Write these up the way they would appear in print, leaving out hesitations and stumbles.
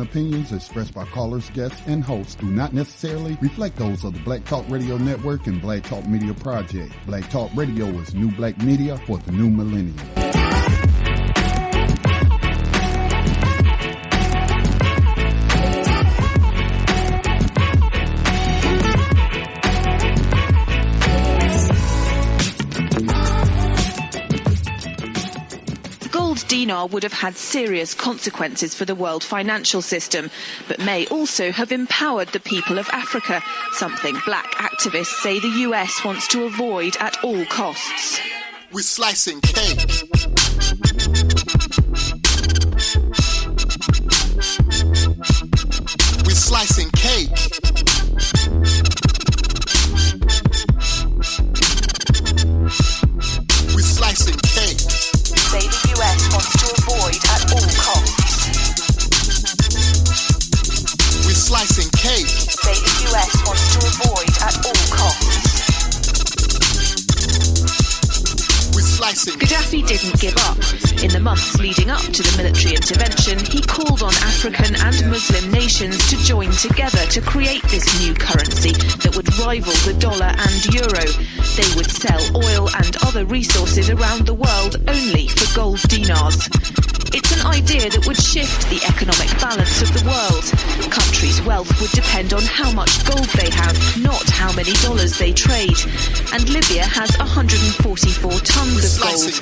opinions expressed by callers, guests, and hosts do not necessarily reflect those of the Black Talk Radio Network and Black Talk Media Project. Black Talk Radio is new black media for the new millennium. Dinar would have had serious consequences for the world financial system, but may also have empowered the people of Africa, something black activists say the US wants to avoid at all costs. We're slicing cake. We're slicing cake. We're slicing cake. Say the US wants to avoid at all costs. We're slicing cake. Say the US wants to avoid at all costs. We're slicing. Gaddafi didn't give up. In the months leading up to the military intervention, he called on African and Muslim nations to join together to create this new currency that would rival the dollar and euro. They would sell oil and other resources around the world only for gold dinars. It's an idea that would shift the economic balance of the world. Countries' wealth would depend on how much gold they have, not how many dollars they trade. And Libya has 144 tons of gold.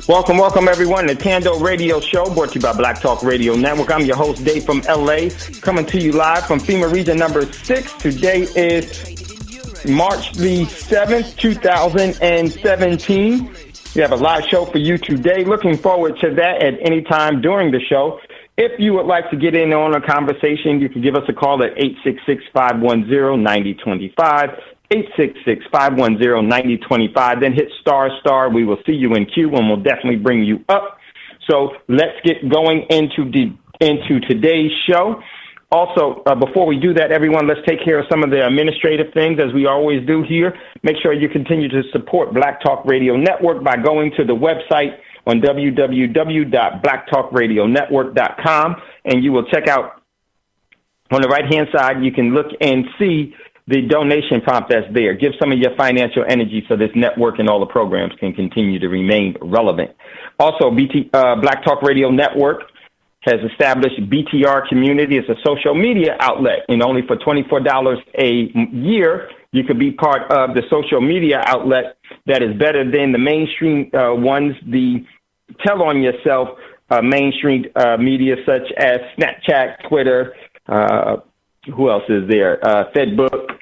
Welcome everyone to Thando Radio Show, brought to you by Black Talk Radio Network. I'm your host, Dave from LA, coming to you live from FEMA Region number 6. Today is March the 7th, 2017. We have a live show for you today. Looking forward to that at any time during the show. If you would like to get in on a conversation, you can give us a call at 866-510-9025. 866-510-9025. Then hit **. We will see you in queue, and we'll definitely bring you up. So let's get going into today's show. Also, before we do that, everyone, let's take care of some of the administrative things, as we always do here. Make sure you continue to support Black Talk Radio Network by going to the website on www.blacktalkradionetwork.com, and you will check out on the right-hand side, you can look and see the donation prompt that's there. Give some of your financial energy so this network and all the programs can continue to remain relevant. Also, Black Talk Radio Network has established BTR Community. It's a social media outlet, and only for $24 a year, you could be part of the social media outlet that is better than the mainstream ones, the tell on yourself mainstream media such as Snapchat, Twitter, who else is there? Facebook,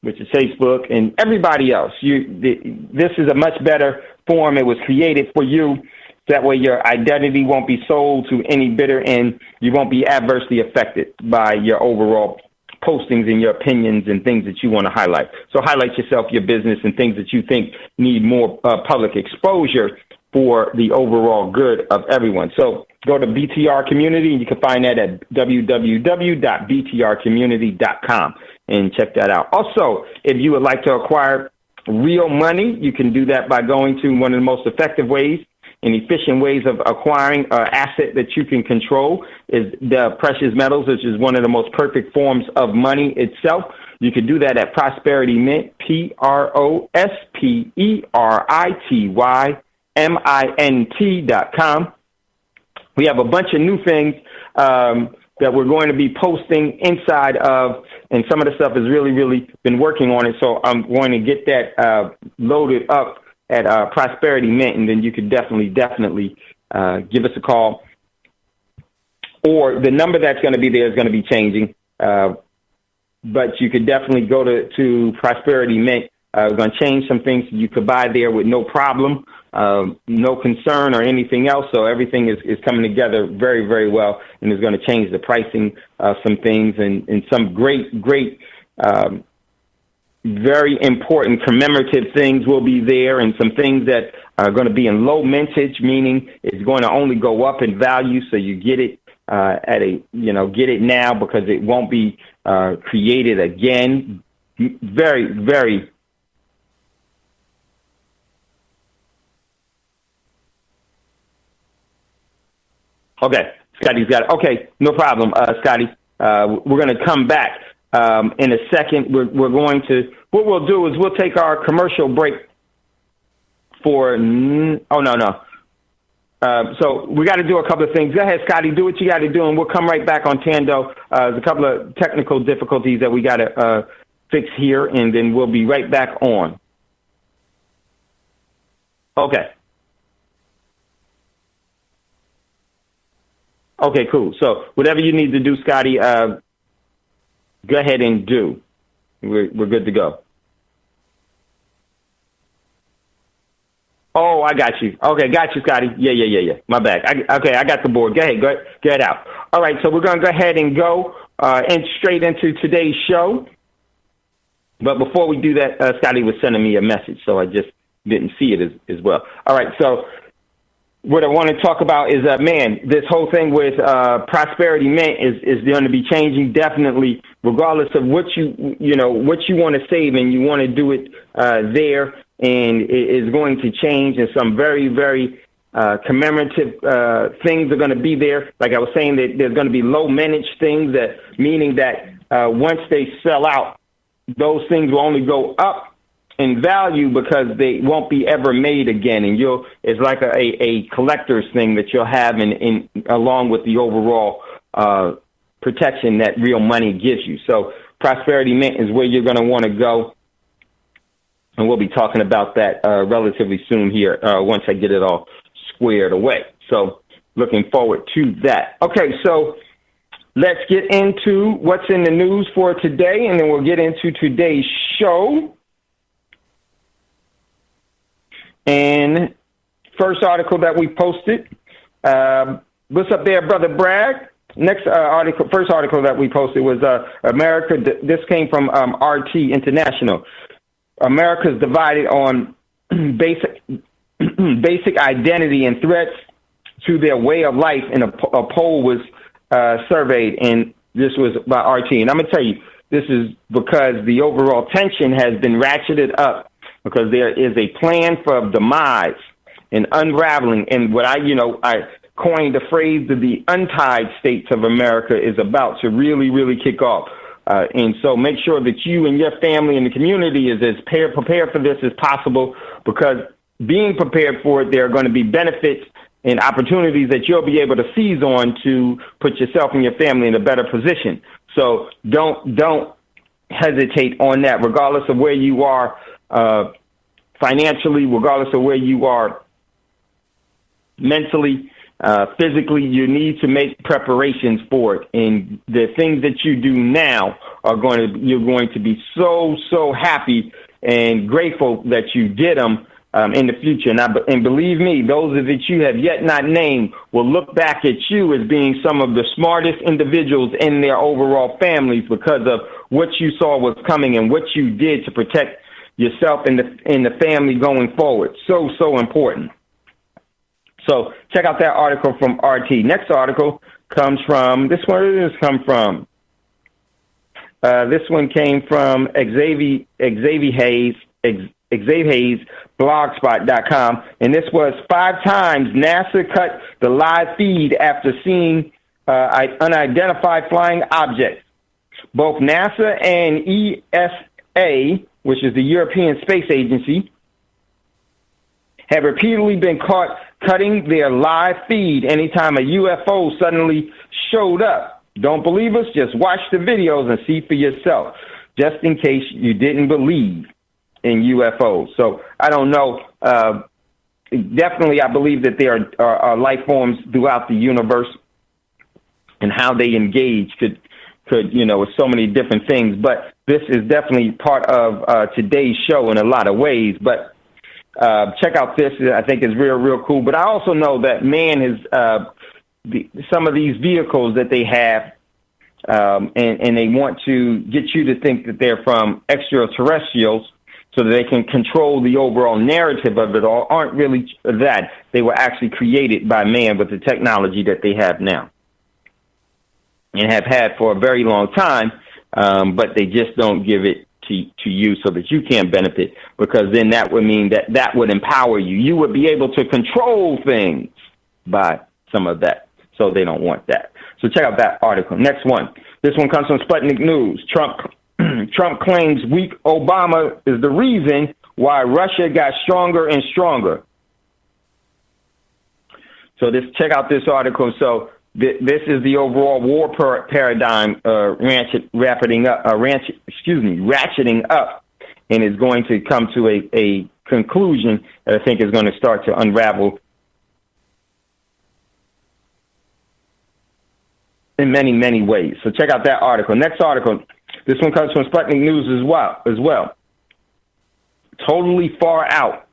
which is Facebook, and everybody else. This is a much better form. It was created for you. That way your identity won't be sold to any bidder, and you won't be adversely affected by your overall postings and your opinions and things that you want to highlight. So highlight yourself, your business, and things that you think need more public exposure for the overall good of everyone. So go to BTR Community, and you can find that at www.btrcommunity.com and check that out. Also, if you would like to acquire real money, you can do that by going to one of the most effective ways and efficient ways of acquiring an asset that you can control is the precious metals, which is one of the most perfect forms of money itself. You can do that at Prosperity Mint, PROSPERITYMINT.com. We have a bunch of new things that we're going to be posting inside of, and some of the stuff has really been working on it. So I'm going to get that loaded up at Prosperity Mint, and then you could definitely give us a call. Or the number that's going to be there is going to be changing, but you could definitely go to Prosperity Mint. We're going to change some things you could buy there with no problem, no concern or anything else. So everything is coming together very well, and is going to change the pricing of some things, and some great very important commemorative things will be there, and some things that are going to be in low mintage, meaning it's going to only go up in value. So you get it get it now because it won't be created again. Very Okay, Scotty's got it. Okay, no problem, Scotty. We're going to come back in a second. What we'll do is we'll take our commercial break for, so we got to do a couple of things. Go ahead, Scotty, do what you got to do, and we'll come right back on Thando. There's a couple of technical difficulties that we got to fix here, and then we'll be right back on. Okay. Okay, cool. So whatever you need to do, Scotty, go ahead and do. We're good to go. Oh, I got you. Okay, got you, Scotty. Yeah. My bad. I got the board. Go ahead. Get out. All right, so we're going to go ahead and go straight into today's show. But before we do that, Scotty was sending me a message, so I just didn't see it as well. All right, so what I want to talk about is, this whole thing with Prosperity Mint is going to be changing definitely, regardless of what you want to save, and you want to do it there, and it is going to change, and some very, very commemorative things are going to be there. Like I was saying, that there's going to be low managed things, meaning that once they sell out, those things will only go up in value because they won't be ever made again, and it's like a collector's thing that you'll have in along with the overall protection that real money gives you. So Prosperity Mint is where you're going to want to go, and we'll be talking about that relatively soon here once I get it all squared away. So looking forward to that. Okay, so let's get into what's in the news for today, and then we'll get into today's show. And first article that we posted, what's up there, Brother Bragg? First article that we posted was America. This came from RT International. America's divided on basic identity and threats to their way of life, and a poll was surveyed, and this was by RT. And I'm going to tell you, this is because the overall tension has been ratcheted up, because there is a plan for demise and unraveling. And what I coined the phrase that the untied states of America is about to really, really kick off. And so make sure that you and your family and the community is as prepared for this as possible, because being prepared for it, there are going to be benefits and opportunities that you'll be able to seize on to put yourself and your family in a better position. So don't hesitate on that, regardless of where you are financially, regardless of where you are mentally, physically. You need to make preparations for it, and the things that you do now you're going to be so happy and grateful that you did them in the future. And believe me, those that you have yet not named will look back at you as being some of the smartest individuals in their overall families, because of what you saw was coming and what you did to protect yourself and the family going forward. So important. So check out that article from RT. Next article comes from this one. Where did this come from? This one came from Xavier Hayes, blogspot.com, and this was 5 times NASA cut the live feed after seeing unidentified flying objects. Both NASA and ESA, which is the European Space Agency, have repeatedly been caught cutting their live feed anytime a UFO suddenly showed up. Don't believe us? Just watch the videos and see for yourself, just in case you didn't believe in UFOs. So I don't know. Definitely, I believe that there are life forms throughout the universe, and how they engage could with so many different things. But this is definitely part of today's show in a lot of ways. But check out this. I think is real cool. But I also know that man is some of these vehicles that they have, and they want to get you to think that they're from extraterrestrials, so that they can control the overall narrative of it all, aren't really that. They were actually created by man with the technology that they have now, and have had for a very long time, but they just don't give it to you so that you can benefit, because then that would mean that would empower you. You would be able to control things by some of that. so they don't want that. So check out that article. Next one. This one comes from Sputnik News. Trump claims weak Obama is the reason why Russia got stronger and stronger. So check out this article. So this is the overall war paradigm ratcheting up, and is going to come to a conclusion that I think is going to start to unravel in many, many ways. So check out that article. Next article. This one comes from Sputnik News as well. Totally far out.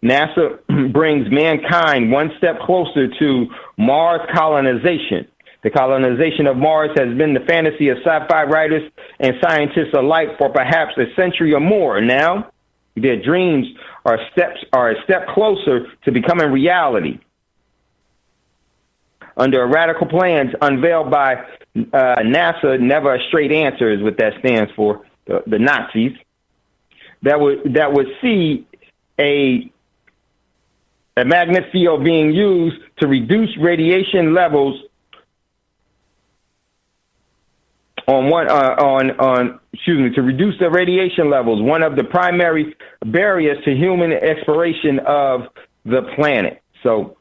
NASA brings mankind one step closer to Mars colonization. The colonization of Mars has been the fantasy of sci-fi writers and scientists alike for perhaps a century or more. Now, their dreams are a step closer to becoming reality. Under radical plans unveiled by NASA, never a straight answer is what that stands for, the Nazis, that would see a magnet field being used to reduce radiation levels to reduce the radiation levels, one of the primary barriers to human exploration of the planet. So,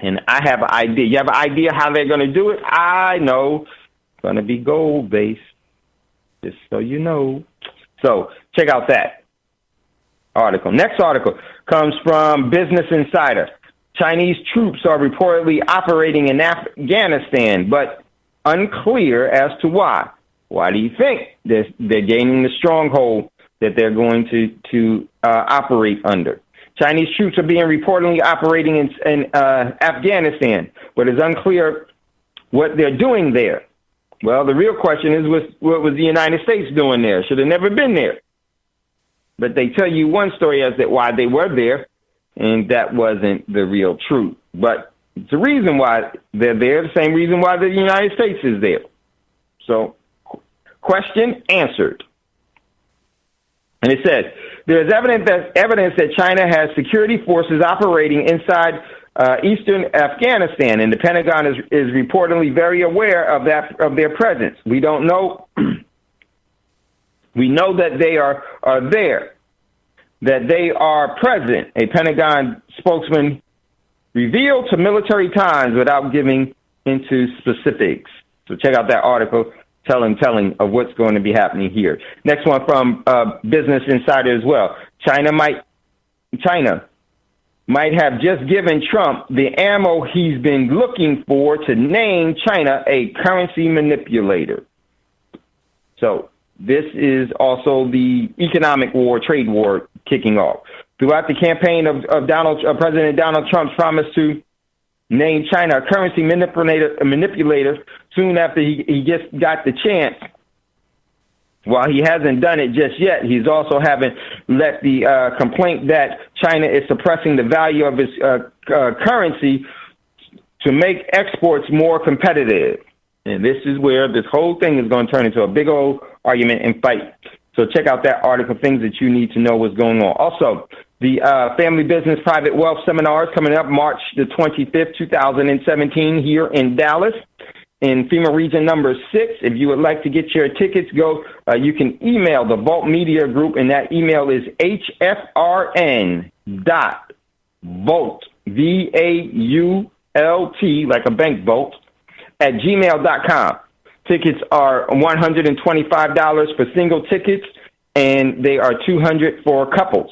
and I have an idea. You have an idea how they're going to do it? I know. It's going to be gold-based, just so you know. So check out that article. Next article comes from Business Insider. Chinese troops are reportedly operating in Afghanistan, but unclear as to why. Why do you think they're gaining the stronghold that they're going to operate under? Chinese troops are being reportedly operating in Afghanistan, but it's unclear what they're doing there. Well, the real question is, what was the United States doing there? Should have never been there. But they tell you one story as to why they were there, and that wasn't the real truth. But it's the reason why they're there, the same reason why the United States is there. So, question answered. And it says, there is evidence that China has security forces operating inside eastern Afghanistan, and the Pentagon is reportedly very aware of their presence. We don't know. We know that they are there, that they are present. A Pentagon spokesman revealed to Military Times without giving into specifics. So check out that article telling of what's going to be happening here. Next one from Business Insider as well. China might have just given Trump the ammo he's been looking for to name China a currency manipulator. So this is also the economic war, trade war kicking off. Throughout the campaign of President Donald Trump's promise to name China a currency manipulator soon after he just got the chance, while he hasn't done it just yet, he's also haven't let the complaint that China is suppressing the value of its currency to make exports more competitive. And this is where this whole thing is going to turn into a big old argument and fight. So check out that article, things that you need to know what's going on. Also, the Family Business Private Wealth Seminar is coming up March the 25th, 2017 here in Dallas in FEMA region number 6. If you would like to get your tickets, you can email the Vault Media Group, and that email is hfrn.vault, VAULT, like a bank vault, at gmail.com. Tickets are $125 for single tickets, and they are $200 for couples.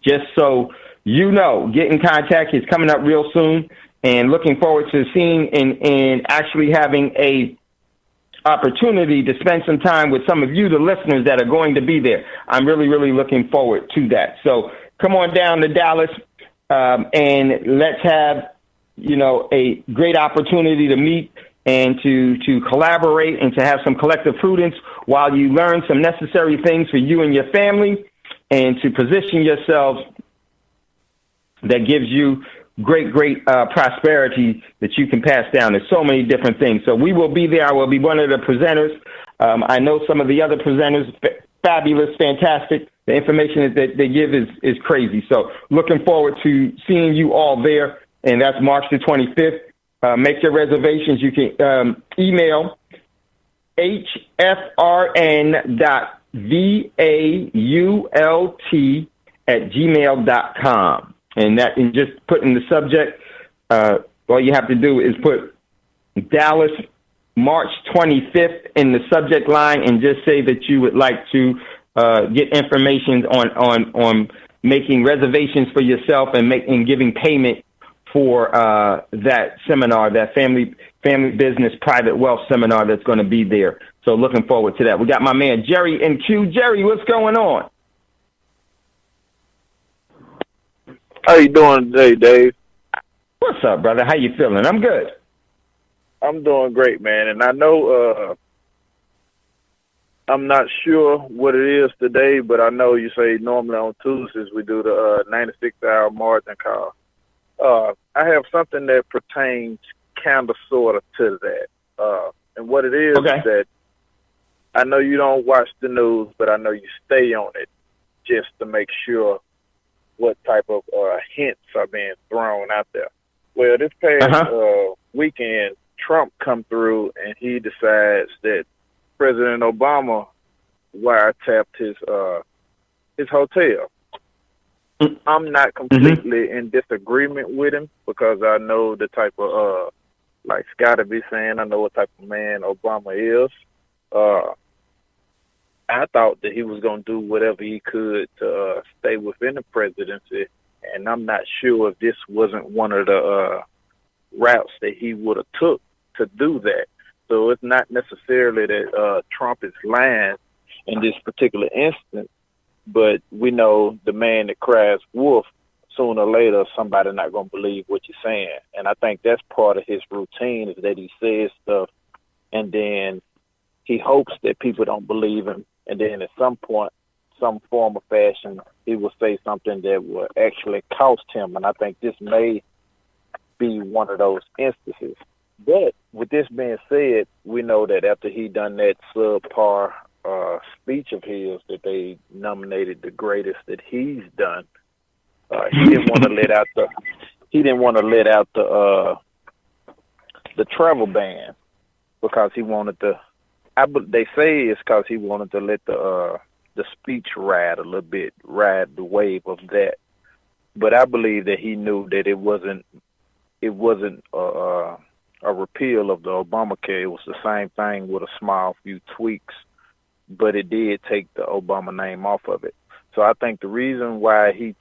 Just so you know, get in contact. It's coming up real soon, and looking forward to seeing and actually having a opportunity to spend some time with some of you, the listeners that are going to be there. I'm really, really looking forward to that. So come on down to Dallas, and let's have, a great opportunity to meet and to collaborate and to have some collective prudence while you learn some necessary things for you and your family, and to position yourselves that gives you great prosperity that you can pass down. There's so many different things. So we will be there. I will be one of the presenters. I know some of the other presenters, fabulous, fantastic. The information that they give is crazy. So looking forward to seeing you all there and that's March the 25th. Make your reservations. You can email hfrn.vault@gmail.com, and just put in the subject. All you have to do is put Dallas March 25th in the subject line, and just say that you would like to get information on making reservations for yourself and giving payment for that seminar, that family business private wealth seminar that's going to be there. So looking forward to that. We got my man Jerry in Q. Jerry, what's going on? How you doing today, Dave? What's up, brother? How you feeling? I'm good. I'm doing great, man. And I know I'm not sure what it is today, but I know you say normally on Tuesdays we do the 96-hour margin call. I have something that pertains kind of sort of to that. And what it is is that I know you don't watch the news, but I know you stay on it just to make sure what type of hints are being thrown out there. Well, this past weekend, Trump come through and he decides that President Obama wiretapped his hotel. I'm not completely in disagreement with him because I know the type of like Scotty be saying, I know what type of man Obama is. I thought that he was going to do whatever he could to stay within the presidency, and I'm not sure if this wasn't one of the routes that he would have took to do that. So it's not necessarily that Trump is lying in this particular instance, but we know the man that cries wolf, sooner or later somebody not going to believe what you're saying. And I think that's part of his routine is that he says stuff and then he hopes that people don't believe him. And then at some point, some form of fashion, he will say something that will actually cost him. And I think this may be one of those instances. But with this being said, we know that after he done that subpar speech of his that they nominated the greatest that he's done, he didn't want to let out the travel ban because he wanted to. They say it's because he wanted to let the speech ride a little bit, ride the wave of that. But I believe that he knew that it wasn't a repeal of the Obamacare. It was the same thing with a small few tweaks, but it did take the Obama name off of it. So I think the reason why he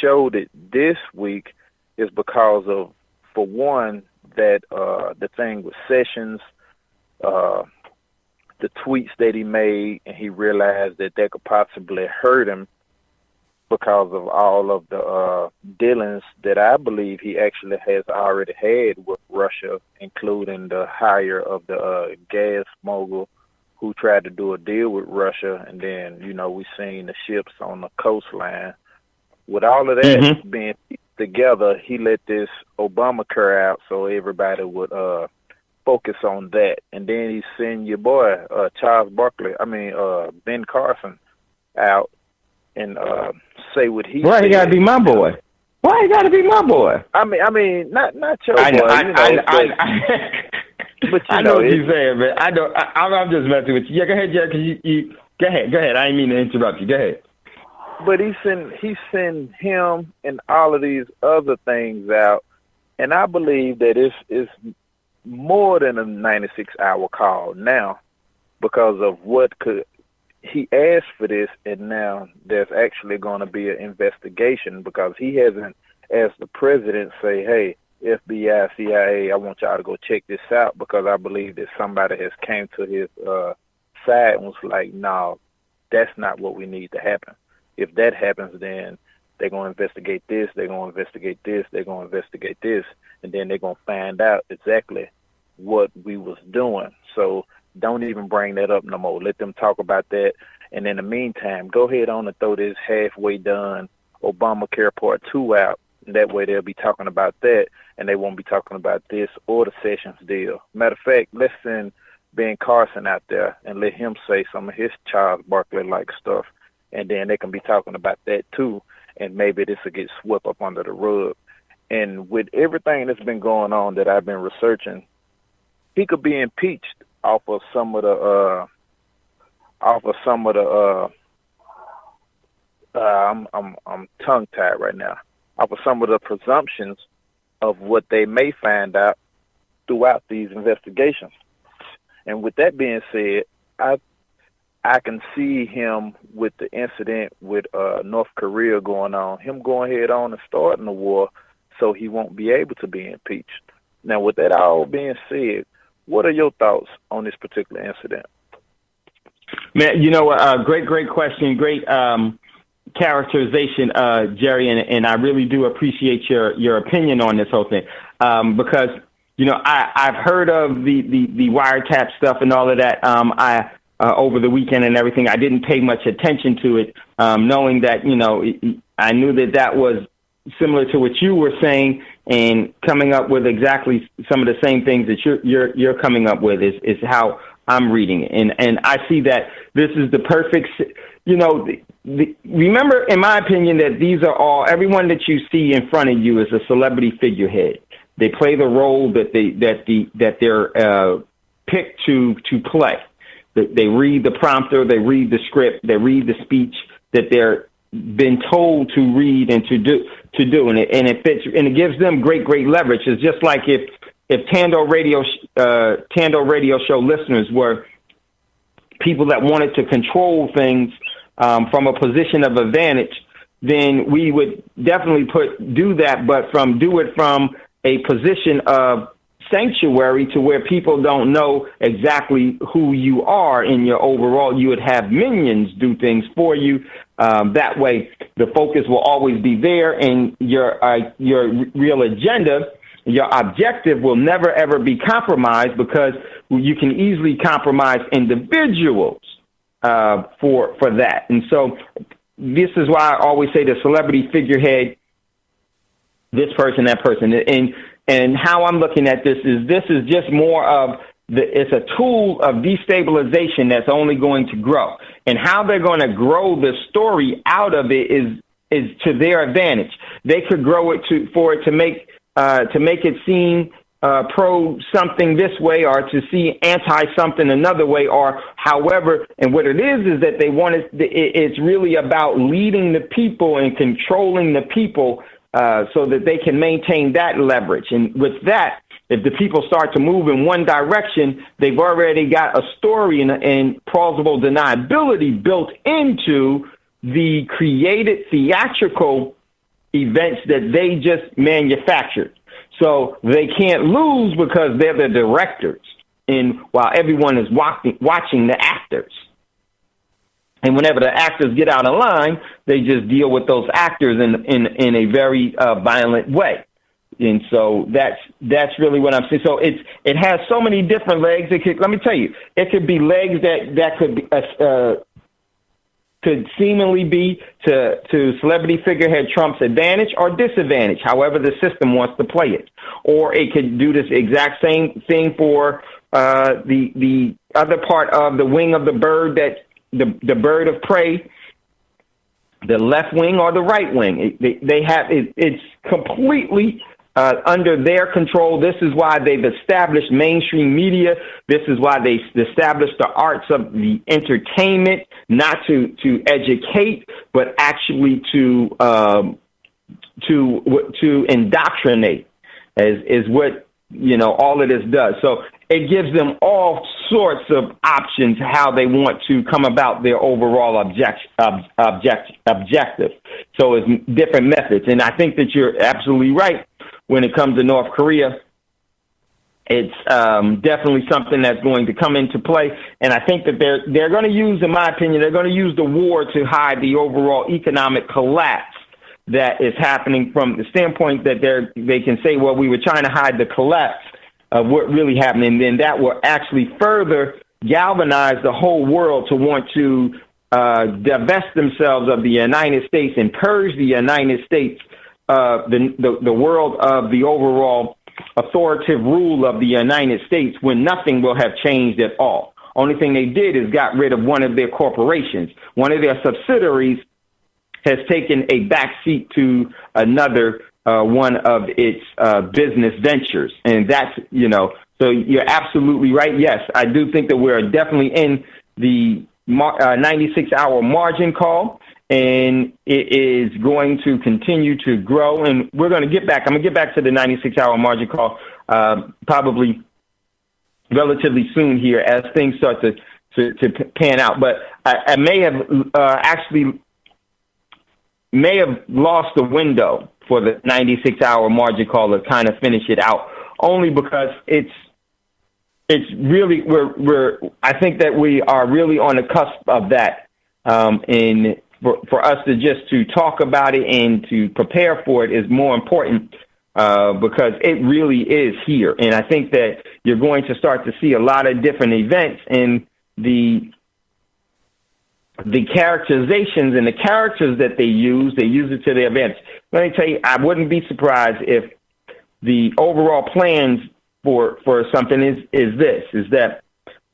showed it this week is because of, for one, that the thing with Sessions, the tweets that he made, and he realized that could possibly hurt him because of all of the dealings that I believe he actually has already had with Russia, including the hire of the gas mogul who tried to do a deal with Russia, and then, we seen the ships on the coastline. With all of that being together, he let this Obamacare out so everybody would focus on that. And then he sent your boy, Ben Carson, out and say what he Why said. he gotta be my boy? Why he gotta be my boy? I mean, not your boy. But I know what you're saying, man. I'm just messing with you. Yeah, go ahead, Jack. You go ahead. I didn't mean to interrupt you. Go ahead. But he sent him and all of these other things out, and I believe that it's more than a 96-hour call now because of he asked for this, and now there's actually going to be an investigation because he hasn't, as the president, say, hey, FBI, CIA, I want y'all to go check this out, because I believe that somebody has came to his side and was like, no, that's not what we need to happen. If that happens, then they're going to investigate this, they're going to investigate this, they're going to investigate this, and then they're going to find out exactly what we was doing. So don't even bring that up no more. Let them talk about that. And in the meantime, go ahead on and throw this halfway done Obamacare Part 2 out. And that way they'll be talking about that, and they won't be talking about this or the Sessions deal. Matter of fact, let's send Ben Carson out there and let him say some of his Charles Barkley-like stuff, and then they can be talking about that too, and maybe this will get swept up under the rug. And with everything that's been going on that I've been researching, he could be impeached off of some of the I'm tongue tied right now. Off of some of the presumptions of what they may find out throughout these investigations. And with that being said, I can see him with the incident with North Korea going on, him going head on and starting the war, so he won't be able to be impeached. Now, with that all being said, what are your thoughts on this particular incident? Man, great question, great characterization, Jerry, and I really do appreciate your opinion on this whole thing, because I've heard of the wiretap stuff and all of that. Over the weekend and everything, I didn't pay much attention to it, knowing that I knew that was similar to what you were saying, and coming up with exactly some of the same things that you're coming up with is how I'm reading it, and I see that this is the perfect. Remember, in my opinion, that these are all everyone that you see in front of you is a celebrity figurehead. They play the role that they're picked to play. They read the prompter, they read the script, they read the speech that they're been told to read and to do, and it fits, and it gives them great leverage. It's just like if Thando radio show listeners were people that wanted to control things from a position of advantage, then we would definitely do that, but do it from a position of sanctuary to where people don't know exactly who you are in your overall. You would have minions do things for you. That way, the focus will always be there, and your real agenda, your objective will never, ever be compromised, because you can easily compromise individuals for that. And so this is why I always say the celebrity figurehead, this person, that person. And how I'm looking at this is just more of it's a tool of destabilization that's only going to grow. And how they're going to grow the story out of it is to their advantage. They could grow it to make it seem pro something this way, or to see anti something another way, or however. And what it is that they want it's really about leading the people and controlling the people, so that they can maintain that leverage. And with that, if the people start to move in one direction, they've already got a story and plausible deniability built into the created theatrical events that they just manufactured. So they can't lose because they're the directors, and while everyone is watching the actors. And whenever the actors get out of line, they just deal with those actors in a very violent way. And so that's really what I'm saying. So it has so many different legs. Let me tell you, it could be legs that could seemingly be to celebrity figurehead Trump's advantage or disadvantage, however the system wants to play it. Or it could do this exact same thing for the other part of the wing of the bird, that the bird of prey, the left wing or the right wing. They have it's completely under their control. This is why they've established mainstream media. This is why they established the arts of the entertainment, not to educate, but actually to indoctrinate, is what all of this does. So it gives them all sorts of options how they want to come about their overall objective. So it's different methods. And I think that you're absolutely right when it comes to North Korea. It's definitely something that's going to come into play. And I think that they're going to use, in my opinion, they're going to use the war to hide the overall economic collapse that is happening, from the standpoint that they can say, well, we were trying to hide the collapse of what really happened, and then that will actually further galvanize the whole world to want to divest themselves of the United States and purge the United States, the world of the overall authoritative rule of the United States, when nothing will have changed at all. Only thing they did is got rid of one of their corporations. One of their subsidiaries has taken a backseat to another one of its business ventures. And that's, so you're absolutely right. Yes, I do think that we're definitely in the 96-hour margin call, and it is going to continue to grow. And we're going to get back. I'm going to get back to the 96-hour margin call probably relatively soon here as things start to pan out. But I may have may have lost the window for the 96-hour margin call to kind of finish it out, only because it's really I think that we are really on the cusp of that, and for us to talk about it and to prepare for it is more important because it really is here. And I think that you're going to start to see a lot of different events, and the characterizations and the characters that they use it to their events. Let me tell you, I wouldn't be surprised if the overall plans for something is that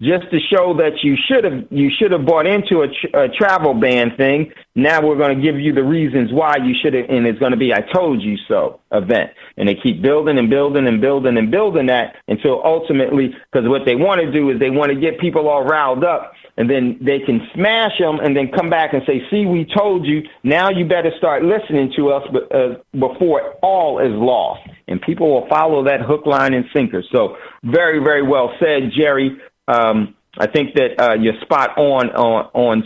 just to show that you should have bought into a travel ban thing. Now we're going to give you the reasons why you should have, and it's going to be I told you so event. And they keep building and building and building and building that until ultimately, because what they want to do is they want to get people all riled up, and then they can smash them and then come back and say, see, we told you. Now you better start listening to us before all is lost. And people will follow that hook, line, and sinker. So very, very well said, Jerry. I think that you're spot on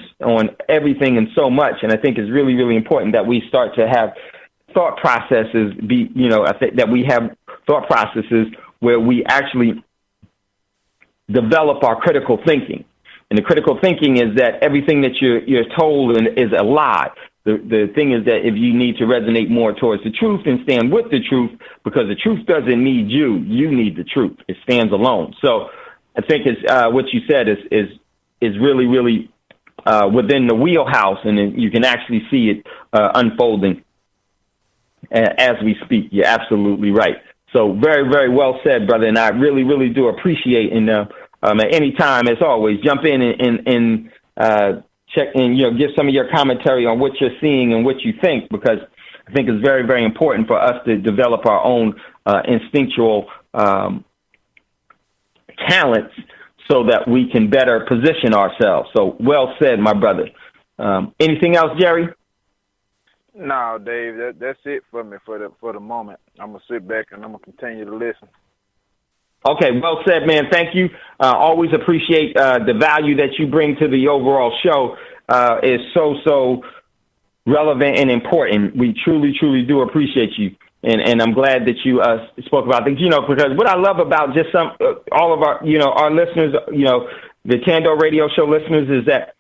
everything and so much. And I think it's really, really important that we start to have thought processes I think that we have thought processes where we actually develop our critical thinking. And the critical thinking is that everything that you're told is a lie. The thing is that if you need to resonate more towards the truth and stand with the truth, because the truth doesn't need you, you need the truth. It stands alone. So I think it's what you said is really, really within the wheelhouse, and you can actually see it unfolding as we speak. You're absolutely right. So very, very well said, brother. And I really, really do appreciate at any time, as always, jump in and check and give some of your commentary on what you're seeing and what you think, because I think it's very, very important for us to develop our own instinctual talents so that we can better position ourselves. So well said, my brother. Anything else, Jerry? No, Dave, that's it for me for the moment. I'm going to sit back and I'm going to continue to listen. Okay, well said, man. Thank you. Always appreciate the value that you bring to the overall show. Is so relevant and important. We truly, truly do appreciate you. And I'm glad that you spoke about things, because what I love about just all of our, our listeners, the Thando radio show listeners, is that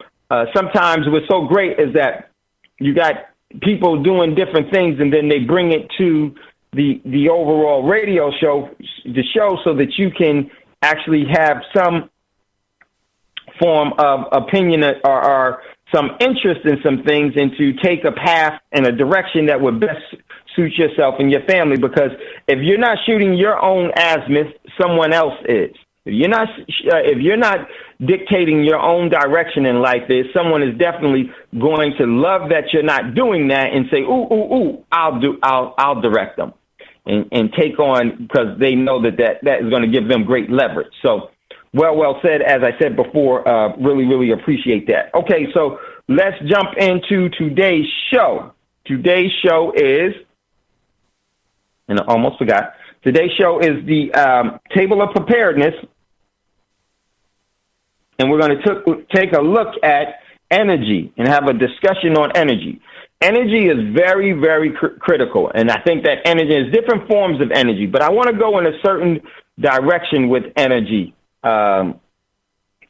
sometimes what's so great is that you got people doing different things, and then they bring it to the overall radio show, so that you can actually have some form of opinion or some interest in some things, and to take a path and a direction that would best suit yourself and your family. Because if you're not shooting your own azimuth, someone else is. If you're not dictating your own direction in life, someone is definitely going to love that you're not doing that and say, ooh, I'll direct them and take on, because they know that is going to give them great leverage. So well said. As I said before, really, really appreciate that. Okay, so let's jump into today's show. Today's show is, and I almost forgot, today's show is the Table of Preparedness, and we're going to take a look at energy and have a discussion on energy. Energy is very, very critical, and I think that energy is different forms of energy, but I want to go in a certain direction with energy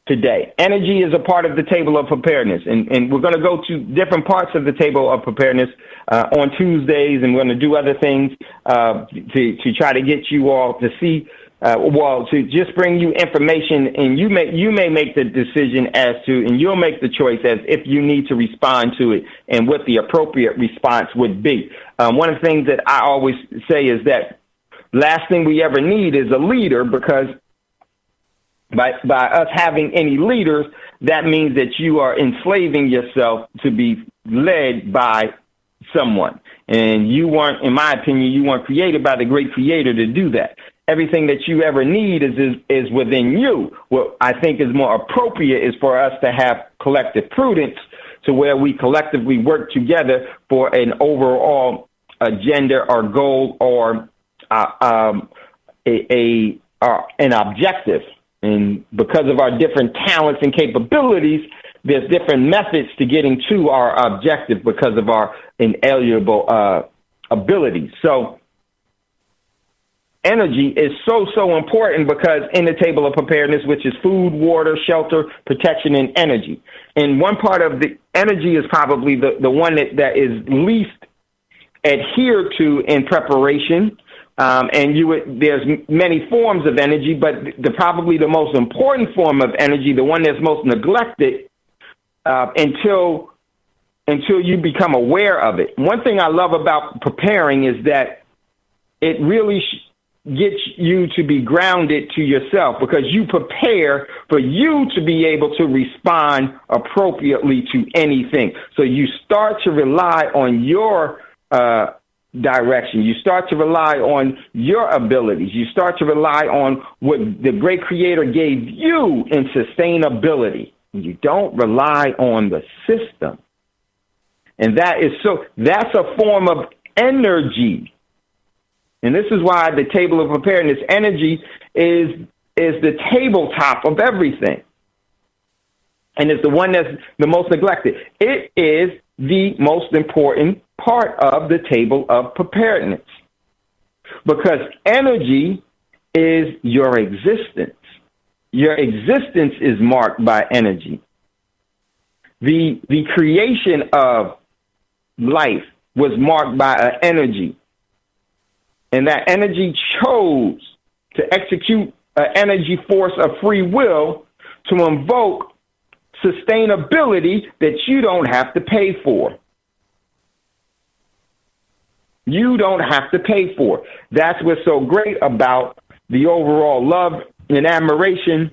today. Energy is a part of the Table of Preparedness, and we're going to go to different parts of the Table of Preparedness on Tuesdays, and we're going to do other things to try to get you all to see, to just bring you information, and you may make the decision and you'll make the choice as if you need to respond to it and what the appropriate response would be. One of the things that I always say is that last thing we ever need is a leader, because by us having any leaders, that means that you are enslaving yourself to be led by someone. And you weren't, in my opinion, you weren't created by the great creator to do that. Everything that you ever need is within you. What I think is more appropriate is for us to have collective prudence to where we collectively work together for an overall agenda or goal or an objective. And because of our different talents and capabilities, there's different methods to getting to our objective because of our inalienable abilities. So energy is so important because in the table of preparedness, which is food, water, shelter, protection, and energy. And one part of the energy is probably the one that is least adhered to in preparation. There's many forms of energy, but probably the most important form of energy, the one that's most neglected until you become aware of it. One thing I love about preparing is that it really gets you to be grounded to yourself because you prepare for you to be able to respond appropriately to anything. So you start to rely on your direction. You start to rely on your abilities. You start to rely on what the great creator gave you in sustainability. You don't rely on the system. And that's a form of energy. And this is why the table of preparedness energy is the tabletop of everything. And it's the one that's the most neglected. It is the most important part of the table of preparedness. Because energy is your existence. Your existence is marked by energy. The creation of life was marked by an energy. And that energy chose to execute an energy force of free will to invoke sustainability that you don't have to pay for. You don't have to pay for. That's what's so great about the overall love and admiration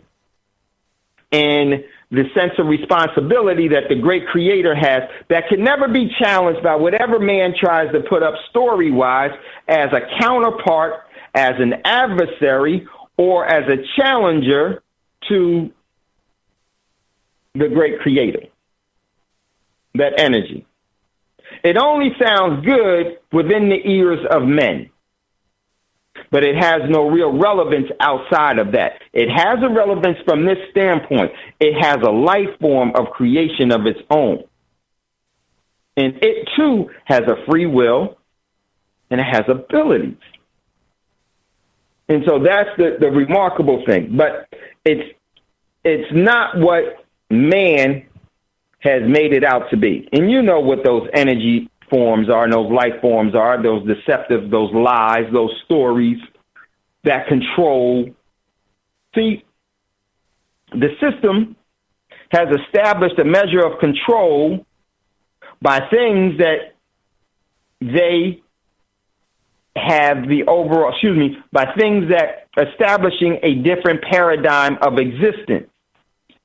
and the sense of responsibility that the great creator has that can never be challenged by whatever man tries to put up story-wise as a counterpart, as an adversary, or as a challenger to the great creator. That energy. It only sounds good within the ears of men, but it has no real relevance outside of that. It has a relevance from this standpoint. It has a life form of creation of its own. And it, too, has a free will, and it has abilities. And so that's the remarkable thing. But it's not what man has made it out to be. And you know what those energy forms are and those life forms are, those deceptive, those lies, those stories that control. See, the system has established a measure of control by things that they have the overall, by things that establishing a different paradigm of existence.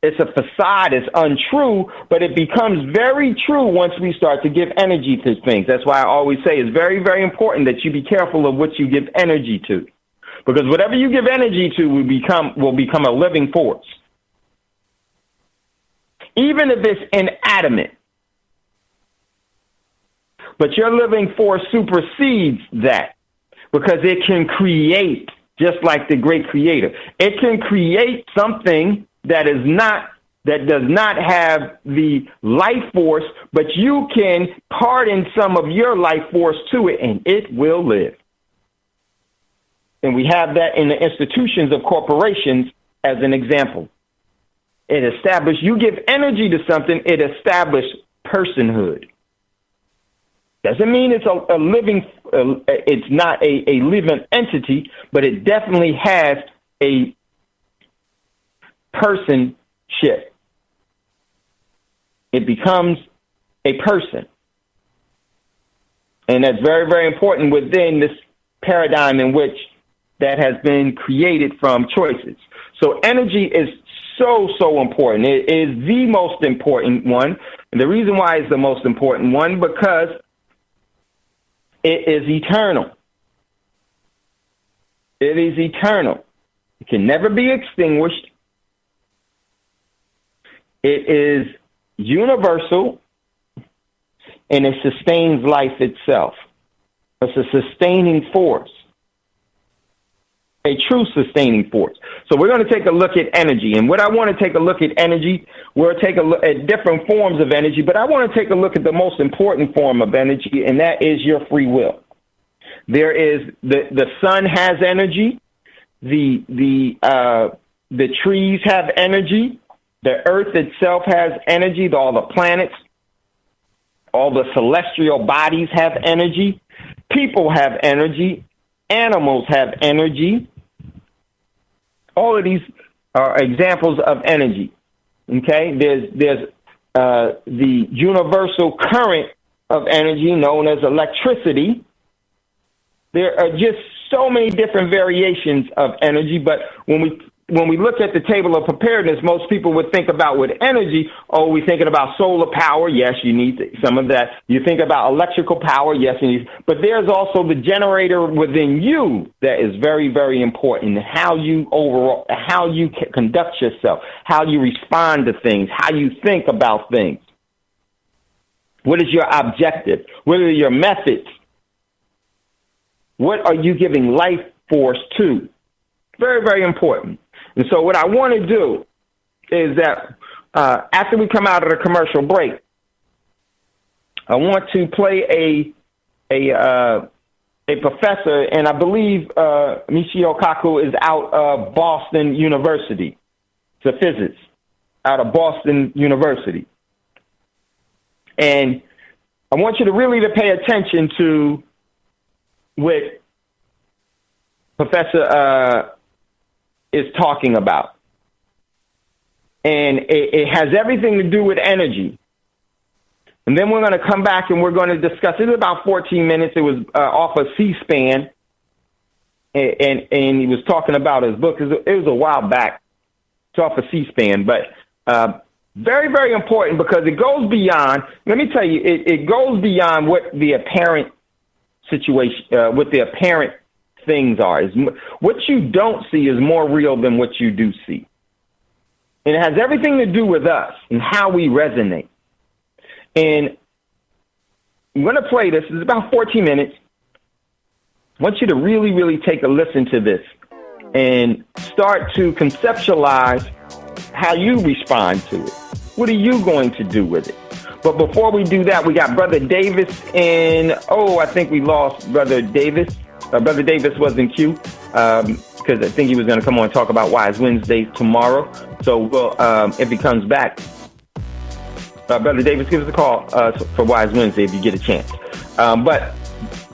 It's a facade, it's untrue, but it becomes very true once we start to give energy to things. That's why I always say it's very, very important that you be careful of what you give energy to. Because whatever you give energy to will become a living force. Even if it's inanimate. But your living force supersedes that because it can create, just like the great creator. It can create something that does not have the life force, but you can pardon some of your life force to it, and it will live. And we have that in the institutions of corporations as an example. You give energy to something, it establishes personhood. Doesn't mean it's a living, it's not a living entity, but it definitely has a personship. It becomes a person. And that's very, very important within this paradigm in which that has been created from choices. So energy is so important. It is the most important one. And the reason why it's the most important one, because It is eternal. It is eternal. It can never be extinguished. It is universal, and it sustains life itself. It's a sustaining force, a true sustaining force. So we're going to take a look at energy. And what I want to take a look at energy, we'll take a look at different forms of energy, but I want to take a look at the most important form of energy, and that is your free will. There is the sun has energy. The trees have energy. The earth itself has energy. All the planets, all the celestial bodies have energy. People have energy. Animals have energy. All of these are examples of energy. Okay, there's the universal current of energy known as electricity. There are just so many different variations of energy, but when we look at the table of preparedness, most people would think about with energy, we're thinking about solar power. Yes, you need some of that. You think about electrical power. Yes, you need, but there's also the generator within you that is very, very important. How you conduct yourself, how you respond to things, how you think about things. What is your objective? What are your methods? What are you giving life force to? Very, very important. And so what I want to do is that after we come out of the commercial break, I want to play a professor, and I believe Michio Kaku is out of Boston University. It's a physicist out of Boston University. And I want you to really pay attention to what Professor is talking about. And it has everything to do with energy. And then we're going to come back and we're going to discuss. It was about 14 minutes. It was off of C-SPAN. And he was talking about his book. It was a while back. It's off of C-SPAN. But very, very important because it goes beyond, let me tell you, it goes beyond what the apparent situation, what the apparent things are. What you don't see is more real than what you do see. And it has everything to do with us and how we resonate. And I'm going to play this. It's about 14 minutes. I want you to really, really take a listen to this and start to conceptualize how you respond to it. What are you going to do with it? But before we do that, we got Brother Davis in. I think we lost Brother Davis. Brother Davis was in queue because I think he was going to come on and talk about Wise Wednesdays tomorrow. So we'll, if he comes back, Brother Davis, give us a call for Wise Wednesday if you get a chance. But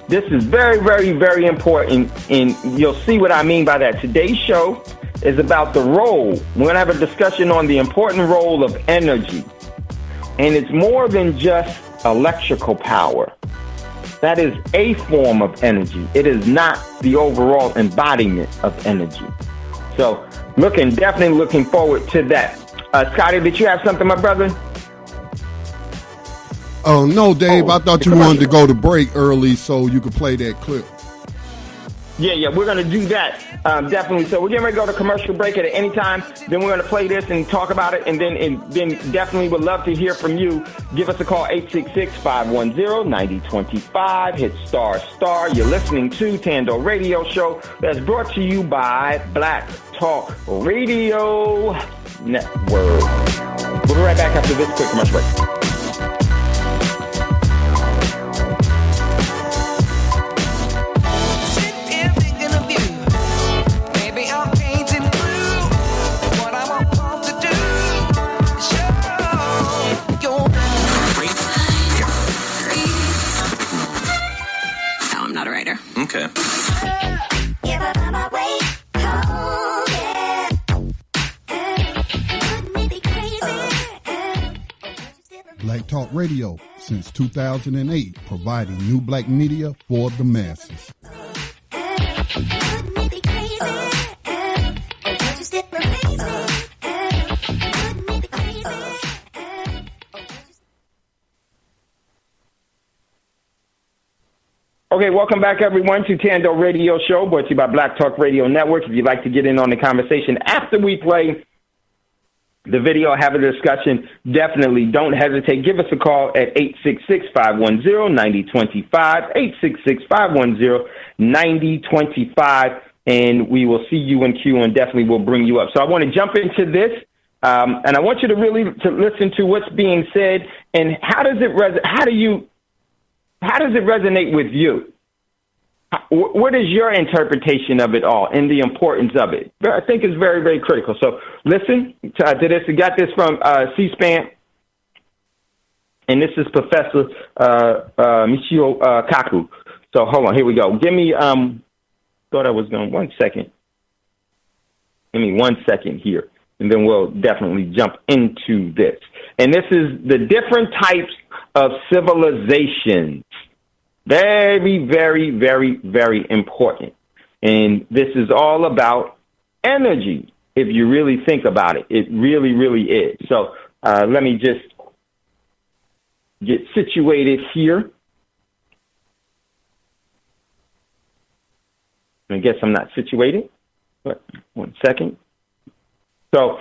this is very, very, very important, and you'll see what I mean by that. Today's show is about the role. We're going to have a discussion on the important role of energy. And it's more than just electrical power. That is a form of energy. It is not the overall embodiment of energy. So definitely looking forward to that. Scotty, did you have something, my brother? Oh, no, Dave. I thought you wanted to go to break early so you could play that clip. Yeah, we're going to do that, definitely. So we're getting ready to go to commercial break at any time. Then we're going to play this and talk about it, and then definitely would love to hear from you. Give us a call, 866-510-9025. Hit star. You're listening to Thando Radio Show that's brought to you by Black Talk Radio Network. We'll be right back after this quick commercial break. Okay. Black Talk Radio since 2008, providing new black media for the masses. Okay, welcome back, everyone, to Thando Radio Show, brought to you by Black Talk Radio Network. If you'd like to get in on the conversation after we play the video, have a discussion, definitely don't hesitate. Give us a call at 866-510-9025, 866-510-9025, and we will see you in queue and definitely will bring you up. So I want to jump into this, and I want you to really listen to what's being said and how does it resonate with you? What is your interpretation of it all and the importance of it? I think it's very, very critical. So listen to this. We got this from C-SPAN, and this is Professor Michio Kaku. So hold on, here we go. Give me, thought I was going, 1 second. Give me 1 second here, and then we'll definitely jump into this. And this is the different types of civilizations. Very, very, very, very important. And this is all about energy, if you really think about it. It really, really is. So let me just get situated here. I guess I'm not situated, but 1 second. So,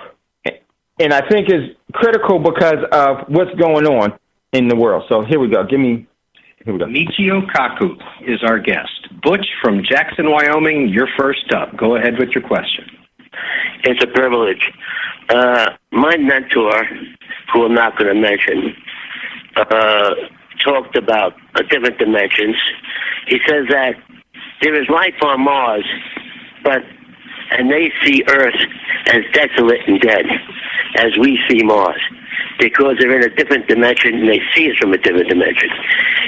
and I think it's critical because of what's going on in the world. So here we go. Here we go. Michio Kaku is our guest. Butch from Jackson, Wyoming, you're first up. Go ahead with your question. It's a privilege. My mentor, who I'm not going to mention, talked about different dimensions. He says that there is life on Mars, and they see Earth as desolate and dead, as we see Mars, because they're in a different dimension and they see us from a different dimension.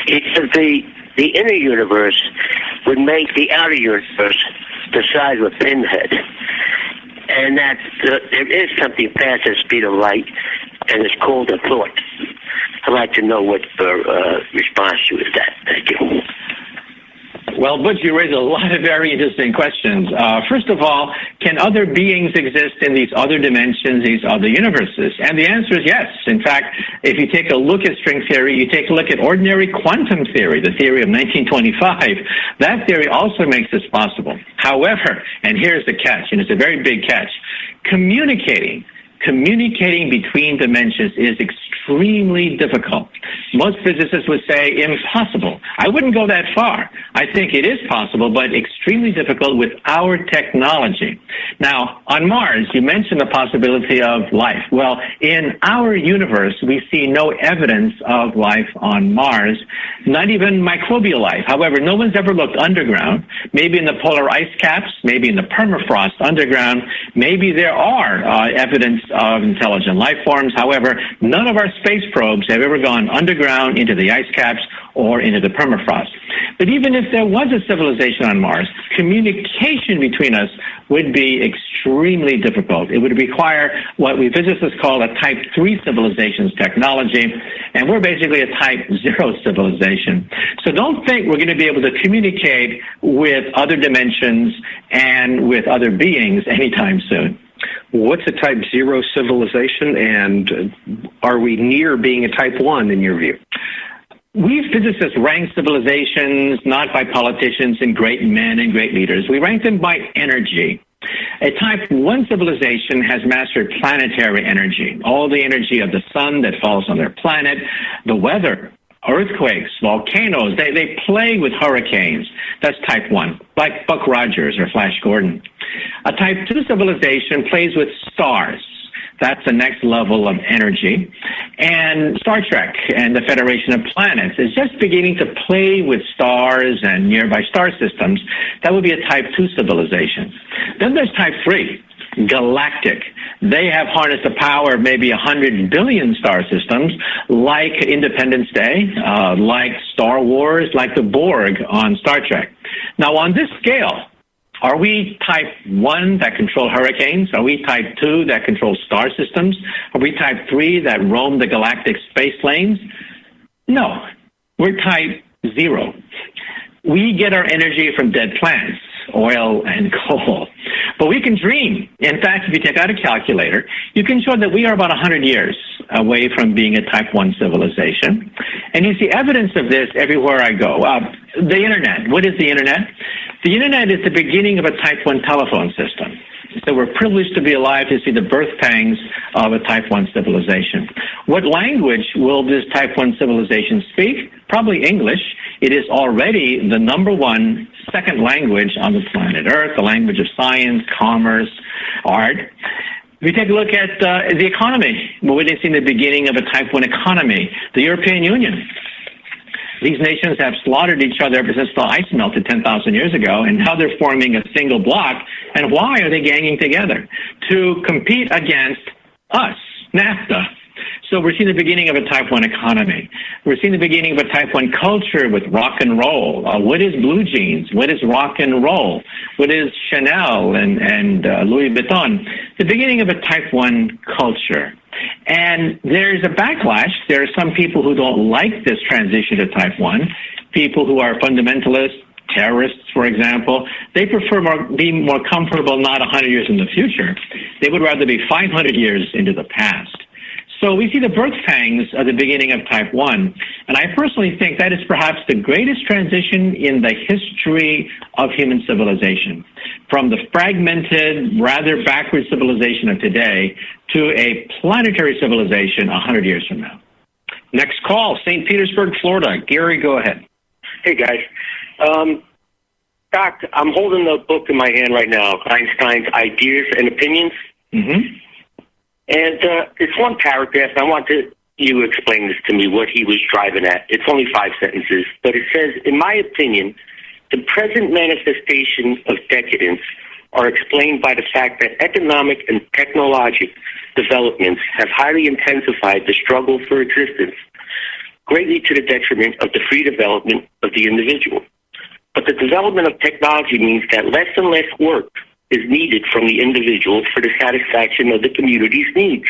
He says the inner universe would make the outer universe the size of a pinhead, and that there is something past the speed of light, and it's called a thought. I'd like to know what your response to is that. Thank you. Well, Butch, you raise a lot of very interesting questions. First of all, can other beings exist in these other dimensions, these other universes? And the answer is yes. In fact, if you take a look at string theory, you take a look at ordinary quantum theory, the theory of 1925, that theory also makes this possible. However, and here's the catch, and it's a very big catch, communicating between dimensions is extremely difficult. Most physicists would say impossible. I wouldn't go that far. I think it is possible, but extremely difficult with our technology. Now, on Mars, you mentioned the possibility of life. Well, in our universe, we see no evidence of life on Mars, not even microbial life. However, no one's ever looked underground. Maybe in the polar ice caps, maybe in the permafrost underground, maybe there are evidence of intelligent life forms. However, none of our space probes have ever gone underground into the ice caps or into the permafrost. But even if there was a civilization on Mars, communication between us would be extremely difficult. It would require what we physicists call a Type 3 civilizations technology, and we're basically a Type 0 civilization. So don't think we're going to be able to communicate with other dimensions and with other beings anytime soon. What's a Type 0 civilization, and are we near being a Type 1 in your view? We physicists rank civilizations not by politicians and great men and great leaders. We rank them by energy. A Type 1 civilization has mastered planetary energy, all the energy of the sun that falls on their planet, the weather, earthquakes, volcanoes. They play with hurricanes. That's Type 1, like Buck Rogers or Flash Gordon. A Type 2 civilization plays with stars. That's the next level of energy. And Star Trek and the Federation of Planets is just beginning to play with stars and nearby star systems. That would be a Type 2 civilization. Then there's Type 3, galactic. They have harnessed the power of maybe 100 billion star systems, like Independence Day, like Star Wars, like the Borg on Star Trek. Now, on this scale, are we Type 1 that control hurricanes? Are we Type 2 that control star systems? Are we Type 3 that roam the galactic space lanes? No, we're Type 0. We get our energy from dead plants, oil and coal. But we can dream. In fact, if you take out a calculator, you can show that we are about 100 years away from being a type 1 civilization. And you see evidence of this everywhere I go. The Internet. What is the Internet? The Internet is the beginning of a type 1 telephone system. So we're privileged to be alive to see the birth pangs of a type 1 civilization. What language will this type 1 civilization speak? Probably English. It is already the number one second language on the planet Earth, the language of science, commerce, art. If we take a look at the economy, we're witnessing the beginning of a type 1 economy. The European Union. These nations have slaughtered each other ever since the ice melted 10,000 years ago, and now they're forming a single bloc. And why are they ganging together? To compete against us, NAFTA. So we're seeing the beginning of a type 1 economy. We're seeing the beginning of a type 1 culture with rock and roll. What is blue jeans? What is rock and roll? What is Chanel and Louis Vuitton? The beginning of a type 1 culture. And there's a backlash. There are some people who don't like this transition to type 1, people who are fundamentalists, terrorists, for example. They prefer be more comfortable not 100 years in the future. They would rather be 500 years into the past. So we see the birth pangs of the beginning of type 1. And I personally think that is perhaps the greatest transition in the history of human civilization, from the fragmented, rather backward civilization of today to a planetary civilization 100 years from now. Next call, St. Petersburg, Florida. Gary, go ahead. Hey, guys. Doc, I'm holding the book in my hand right now, Einstein's Ideas and Opinions. Mm-hmm. And it's one paragraph. I want you to explain this to me, what he was driving at. It's only 5 sentences, but it says, in my opinion, the present manifestation of decadence are explained by the fact that economic and technological developments have highly intensified the struggle for existence, greatly to the detriment of the free development of the individual. But the development of technology means that less and less work is needed from the individual for the satisfaction of the community's needs.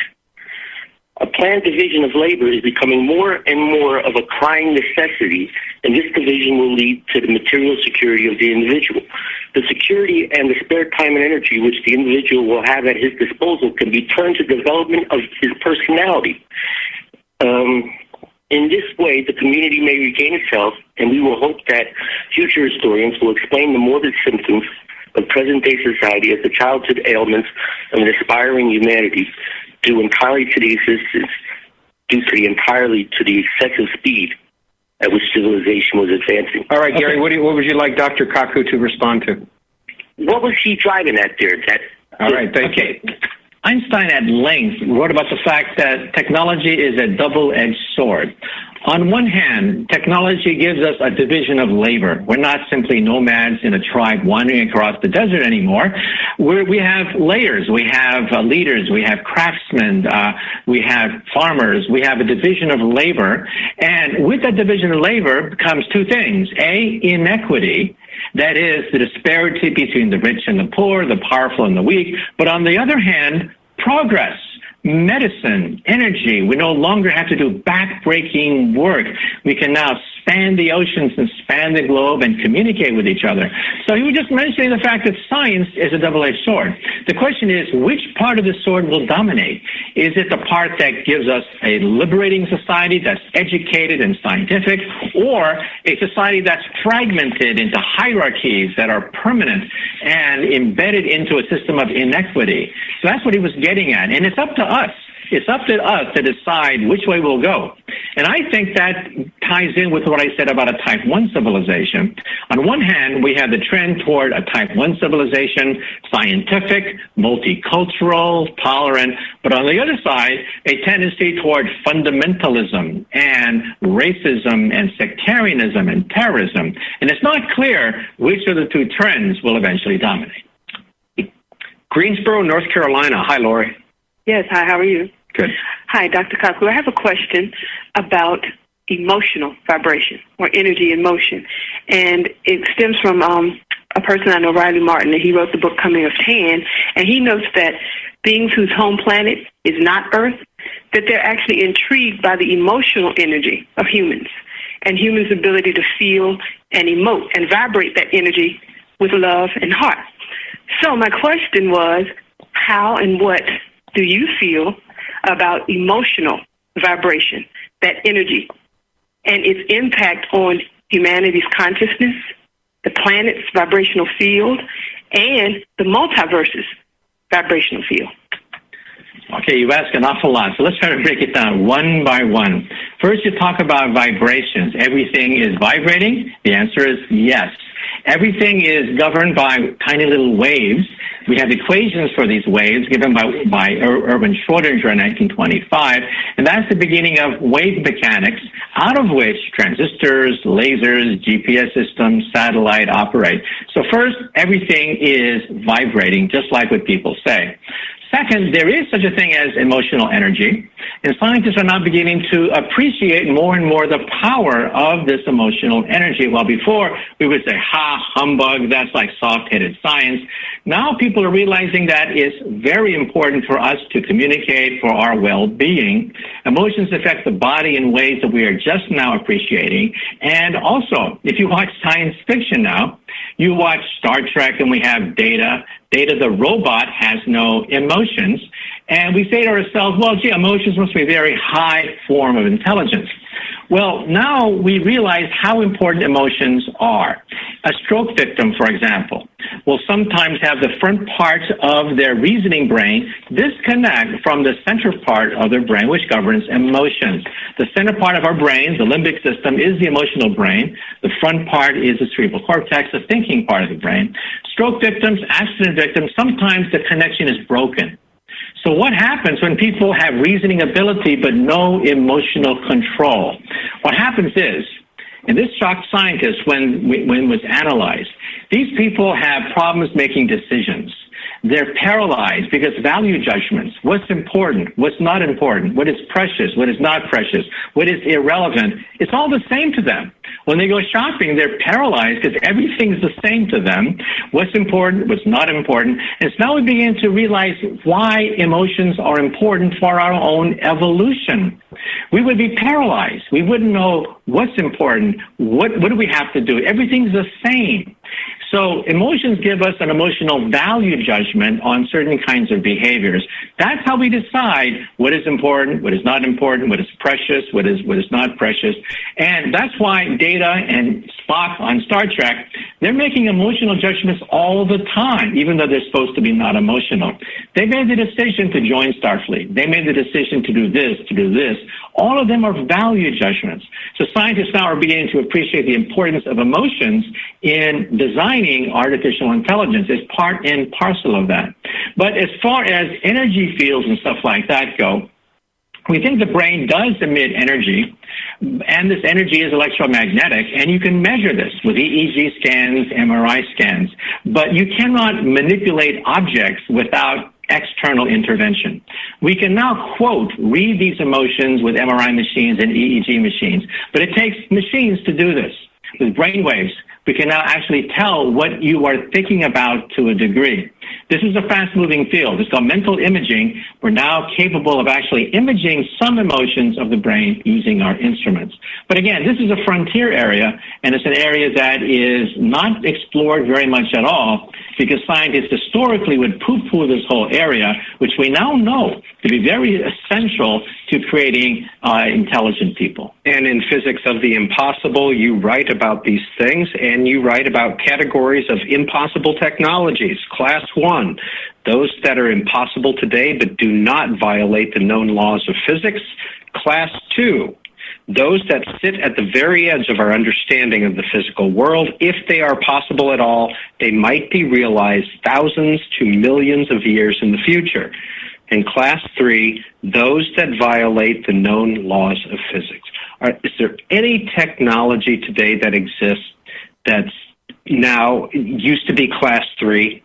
A planned division of labor is becoming more and more of a crying necessity, and this division will lead to the material security of the individual. The security and the spare time and energy which the individual will have at his disposal can be turned to development of his personality. In this way, the community may regain its health, and we will hope that future historians will explain the morbid symptoms of present-day society as the childhood ailments of an aspiring humanity due entirely to the excessive speed at which civilization was advancing. All right, Gary, what would you like Dr. Kaku to respond to? What was he driving at there? All right, thank you. Einstein at length wrote about the fact that technology is a double-edged sword. On one hand, technology gives us a division of labor. We're not simply nomads in a tribe wandering across the desert anymore. We have layers. We have leaders. We have craftsmen. We have farmers. We have a division of labor. And with that division of labor comes two things. A, inequity. That is the disparity between the rich and the poor, the powerful and the weak. But on the other hand, progress. Medicine, energy. We no longer have to do back-breaking work. We can now span the oceans and span the globe and communicate with each other. So he was just mentioning the fact that science is a double-edged sword. The question is, which part of the sword will dominate? Is it the part that gives us a liberating society that's educated and scientific, or a society that's fragmented into hierarchies that are permanent and embedded into a system of inequity? So that's what he was getting at. And it's up to us. It's up to us to decide which way we'll go. And I think that ties in with what I said about a type 1 civilization. On one hand, we have the trend toward a type 1 civilization, scientific, multicultural, tolerant, but on the other side, a tendency toward fundamentalism and racism and sectarianism and terrorism. And it's not clear which of the two trends will eventually dominate. Greensboro, North Carolina. Hi, Lori. Yes, hi, how are you? Good. Hi, Dr. Kaku. I have a question about emotional vibration or energy in motion. And it stems from a person I know, Riley Martin, and he wrote the book Coming of 10, and he notes that beings whose home planet is not Earth, that they're actually intrigued by the emotional energy of humans and humans' ability to feel and emote and vibrate that energy with love and heart. So my question was, how and what do you feel about emotional vibration, that energy, and its impact on humanity's consciousness, the planet's vibrational field, and the multiverse's vibrational field? Okay, you ask an awful lot, so let's try to break it down one by one. First, you talk about vibrations. Everything is vibrating? The answer is yes. Everything is governed by tiny little waves. We have equations for these waves given by Erwin Schrödinger in 1925, and that's the beginning of wave mechanics, out of which transistors, lasers, GPS systems, satellite operate. So first, everything is vibrating, just like what people say. Second, there is such a thing as emotional energy, and scientists are now beginning to appreciate more and more the power of this emotional energy. While before we would say, humbug, that's like soft-headed science. Now people are realizing that it's very important for us to communicate for our well-being. Emotions affect the body in ways that we are just now appreciating. And also, if you watch science fiction now, you watch Star Trek and we have Data. Data, the robot, has no emotions. And we say to ourselves, well, gee, emotions must be a very high form of intelligence. Well, now we realize how important emotions are. A stroke victim, for example, will sometimes have the front part of their reasoning brain disconnect from the center part of their brain, which governs emotions. The center part of our brain, the limbic system, is the emotional brain. The front part is the cerebral cortex, the thinking part of the brain. Stroke victims, accident victims, sometimes the connection is broken. So what happens when people have reasoning ability but no emotional control? What happens is, and this shocked scientists when it was analyzed, these people have problems making decisions. They're paralyzed because value judgments, what's important, what's not important, what is precious, what is not precious, what is irrelevant, it's all the same to them. When they go shopping, they're paralyzed because everything's the same to them. What's important, what's not important. And so now we begin to realize why emotions are important for our own evolution. We would be paralyzed. We wouldn't know what's important, what do we have to do. Everything's the same. So emotions give us an emotional value judgment on certain kinds of behaviors. That's how we decide what is important, what is not important, what is precious, what is not precious. And that's why Data and Spock on Star Trek, they're making emotional judgments all the time, even though they're supposed to be not emotional. They made the decision to join Starfleet. They made the decision to do this, to do this. All of them are value judgments. So scientists now are beginning to appreciate the importance of emotions in designing artificial intelligence. It's part and parcel of that. But as far as energy fields and stuff like that go, we think the brain does emit energy, and this energy is electromagnetic, and you can measure this with EEG scans, MRI scans, but you cannot manipulate objects without external intervention. We can now, quote, read these emotions with MRI machines and EEG machines, but it takes machines to do this. With brain waves, we can now actually tell what you are thinking about to a degree. This is a fast-moving field. It's called mental imaging. We're now capable of actually imaging some emotions of the brain using our instruments. But again, this is a frontier area, and it's an area that is not explored very much at all because scientists historically would poo-poo this whole area, which we now know to be very essential to creating intelligent people. And in Physics of the Impossible, you write about these things, and you write about categories of impossible technologies. Class 1, those that are impossible today but do not violate the known laws of physics. Class 2, those that sit at the very edge of our understanding of the physical world. If they are possible at all, they might be realized thousands to millions of years in the future. And Class 3, those that violate the known laws of physics. Is there any technology today that exists that's now used to be Class 3?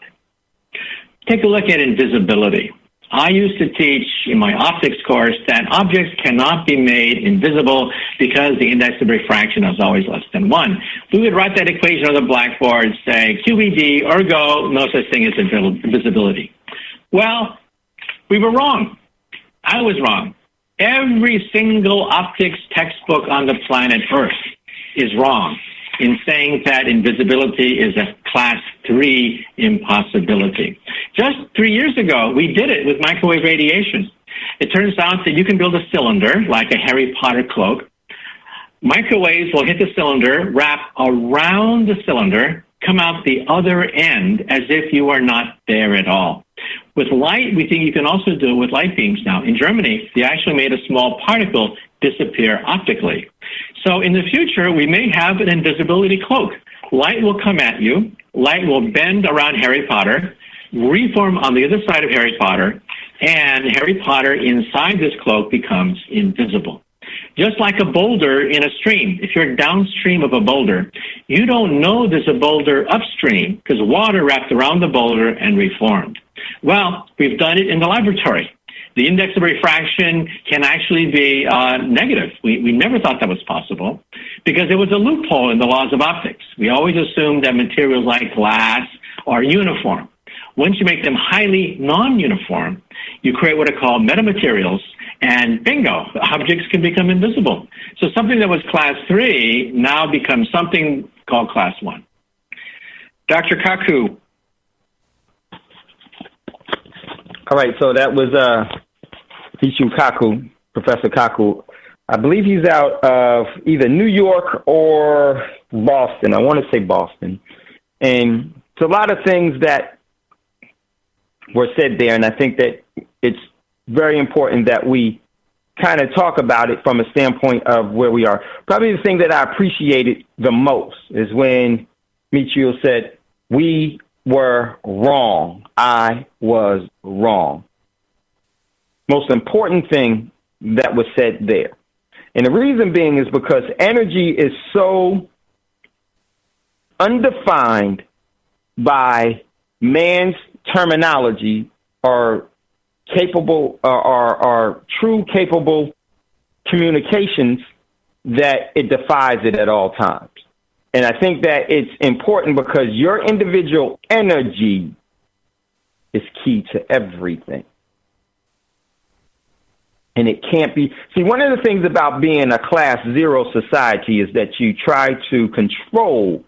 Take a look at invisibility. I used to teach in my optics course that objects cannot be made invisible because the index of refraction is always less than 1. We would write that equation on the blackboard, say QED, ergo, no such thing as invisibility. Well, we were wrong. I was wrong. Every single optics textbook on the planet Earth is wrong. in saying that invisibility is a class 3 impossibility. Just 3 years ago, we did it with microwave radiation. It turns out that you can build a cylinder like a Harry Potter cloak. Microwaves will hit the cylinder, wrap around the cylinder, come out the other end as if you are not there at all. With light, we think you can also do it with light beams now. In Germany, they actually made a small particle disappear optically. So in the future, we may have an invisibility cloak. Light will come at you, light will bend around Harry Potter, reform on the other side of Harry Potter, and Harry Potter inside this cloak becomes invisible. Just like a boulder in a stream. If you're downstream of a boulder, you don't know there's a boulder upstream because water wrapped around the boulder and reformed. Well, we've done it in the laboratory. The index of refraction can actually be negative. We never thought that was possible because there was a loophole in the laws of optics. We always assumed that materials like glass are uniform. Once you make them highly non-uniform, you create what are called metamaterials, and bingo, objects can become invisible. So something that was class 3 now becomes something called class 1. Dr. Kaku. All right, so that was Hishu Kaku, Professor Kaku. I believe he's out of either New York or Boston. I want to say Boston. And it's a lot of things that were said there, and I think that it's very important that we kind of talk about it from a standpoint of where we are. Probably the thing that I appreciated the most is when Michio said, we were wrong. I was wrong. Most important thing that was said there. And the reason being is because energy is so undefined by man's terminology or capable or true capable communications that it defies it at all times. And I think that it's important because your individual energy is key to everything. And it can't be. See, one of the things about being a class 0 society is that you try to control,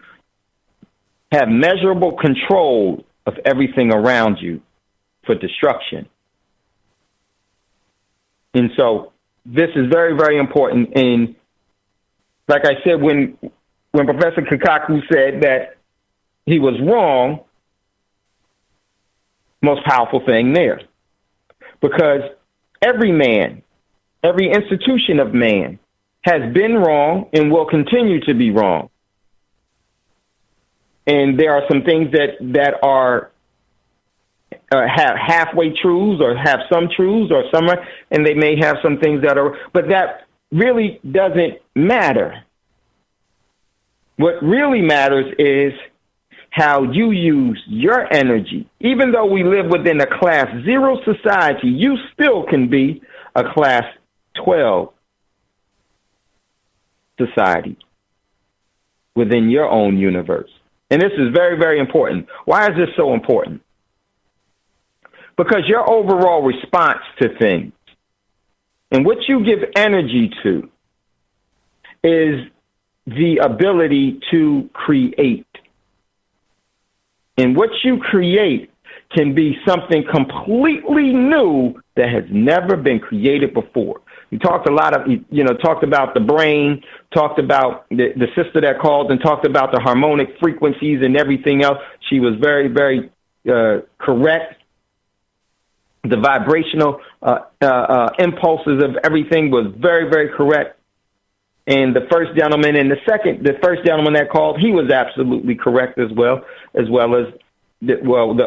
have measurable control of everything around you for destruction. And so this is very, very important. And like I said, when Professor Kakaku said that he was wrong, most powerful thing there. Because every man, every institution of man has been wrong and will continue to be wrong. And there are some things that are have halfway truths or have some truths or some, and they may have some things that are, but that really doesn't matter. What really matters is how you use your energy. Even though we live within a class 0 society, you still can be a class 12 society within your own universe. And this is very, very important. Why is this so important? Because your overall response to things and what you give energy to is the ability to create. And what you create can be something completely new that has never been created before. We talked a lot of, talked about the brain, talked about the sister that called and talked about the harmonic frequencies and everything else. She was very, very correct. The vibrational impulses of everything was very, very correct. And the first gentleman and the first gentleman that called, he was absolutely correct as well as the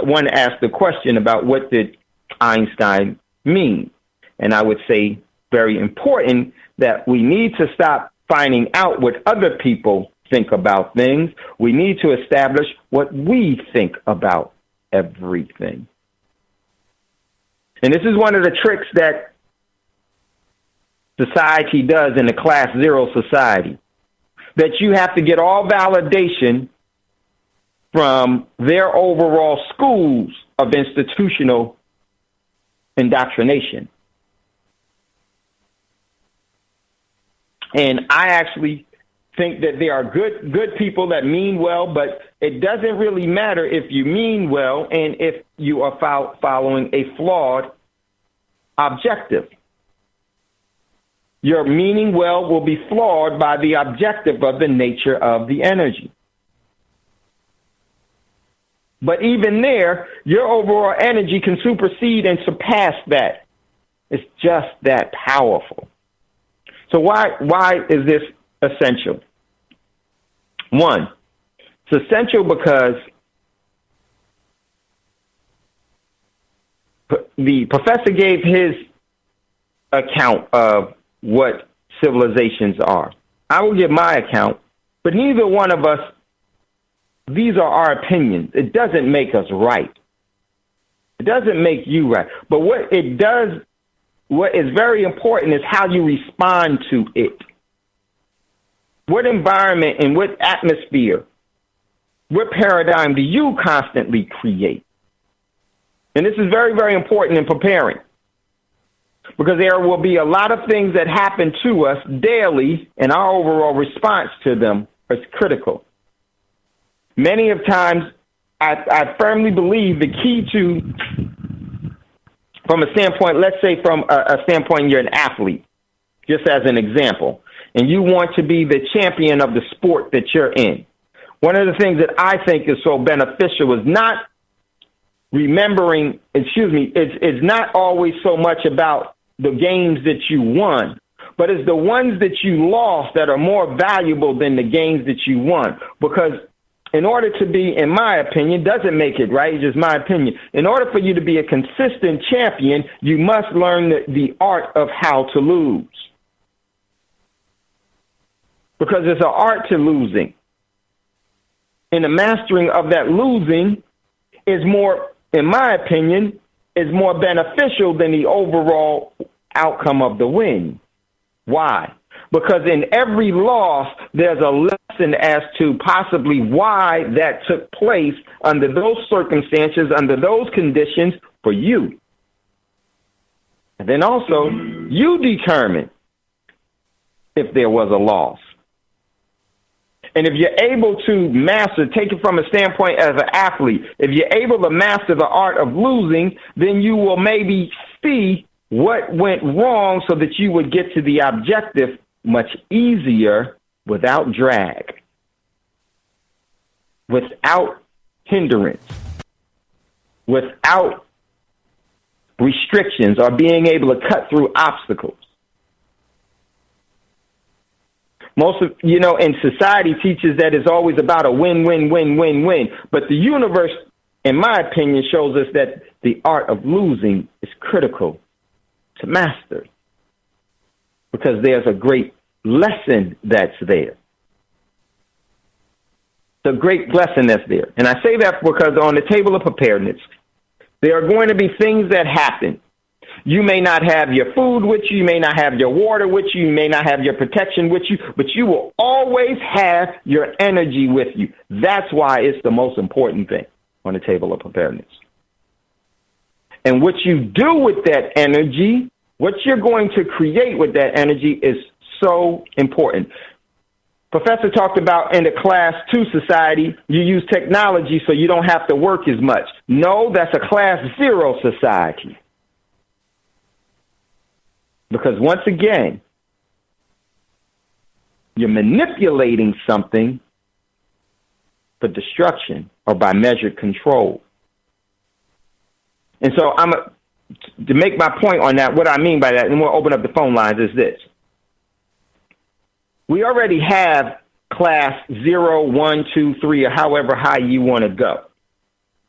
one asked the question about what did Einstein mean. And I would say very important that we need to stop finding out what other people think about things. We need to establish what we think about everything. And this is one of the tricks that society does in a class 0 society, that you have to get all validation from their overall schools of institutional indoctrination. And I actually think that there are good people that mean well, but it doesn't really matter if you mean well and if you are following a flawed objective. Your meaning well will be flawed by the objective of the nature of the energy. But even there, your overall energy can supersede and surpass that. It's just that powerful. So why is this essential? One, it's essential because the professor gave his account of what civilizations are. I will give my account, but neither one of us, these are our opinions. It doesn't make us right. It doesn't make you right. But what it does, what is very important is how you respond to it. What environment and what atmosphere, what paradigm do you constantly create? And this is very, very important in preparing, because there will be a lot of things that happen to us daily, and our overall response to them is critical. Many of times, I firmly believe the key to, from a standpoint, let's say from a standpoint, you're an athlete, just as an example, and you want to be the champion of the sport that you're in. One of the things that I think is so beneficial is not remembering, it's not always so much about the games that you won, but it's the ones that you lost that are more valuable than the games that you won. Because in order to be, in my opinion, doesn't make it right, it's just my opinion. In order for you to be a consistent champion, you must learn the art of how to lose. Because it's an art to losing. And the mastering of that losing is more, in my opinion, is more beneficial than the overall outcome of the win. Why? Because in every loss, there's a lesson as to possibly why that took place under those circumstances, under those conditions for you. And then also, you determine if there was a loss. And if you're able to master, take it from a standpoint as an athlete, if you're able to master the art of losing, then you will maybe see what went wrong so that you would get to the objective much easier without drag, without hindrance, without restrictions or being able to cut through obstacles. Most of, in society teaches that it's always about a win, win, win, win, win. But the universe, in my opinion, shows us that the art of losing is critical to master, because there's a great lesson that's there. It's a great lesson that's there. And I say that because on the table of preparedness, there are going to be things that happen. You may not have your food with you, you may not have your water with you, you may not have your protection with you, but you will always have your energy with you. That's why it's the most important thing on the table of preparedness. And what you do with that energy, what you're going to create with that energy is so important. Professor talked about in the class 2 society, you use technology so you don't have to work as much. No, that's a class 0 society. Because once again, you're manipulating something for destruction or by measured control. And so to make my point on that, what I mean by that, and we'll open up the phone lines, is this. We already have class 0, 1, 2, 3, or however high you want to go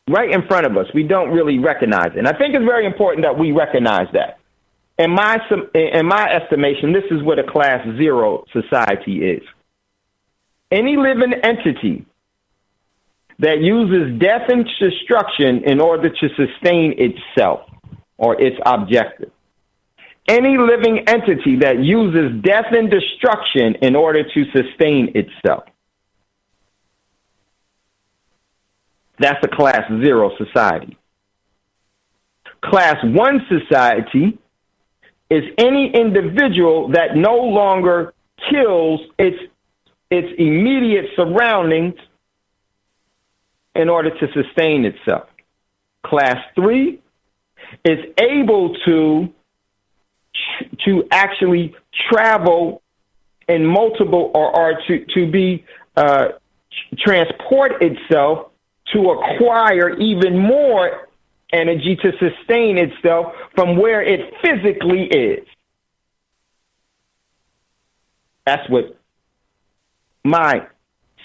right in front of us. We don't really recognize it. And I think it's very important that we recognize that. In my estimation, this is what a class 0 society is. Any living entity that uses death and destruction in order to sustain itself or its objective. Any living entity that uses death and destruction in order to sustain itself. That's a class 0 society. Class 1 society is any individual that no longer kills its its immediate surroundings in order to sustain itself. Class 3 is able to actually travel in multiple or to be transport itself to acquire even more energy to sustain itself from where it physically is. That's what my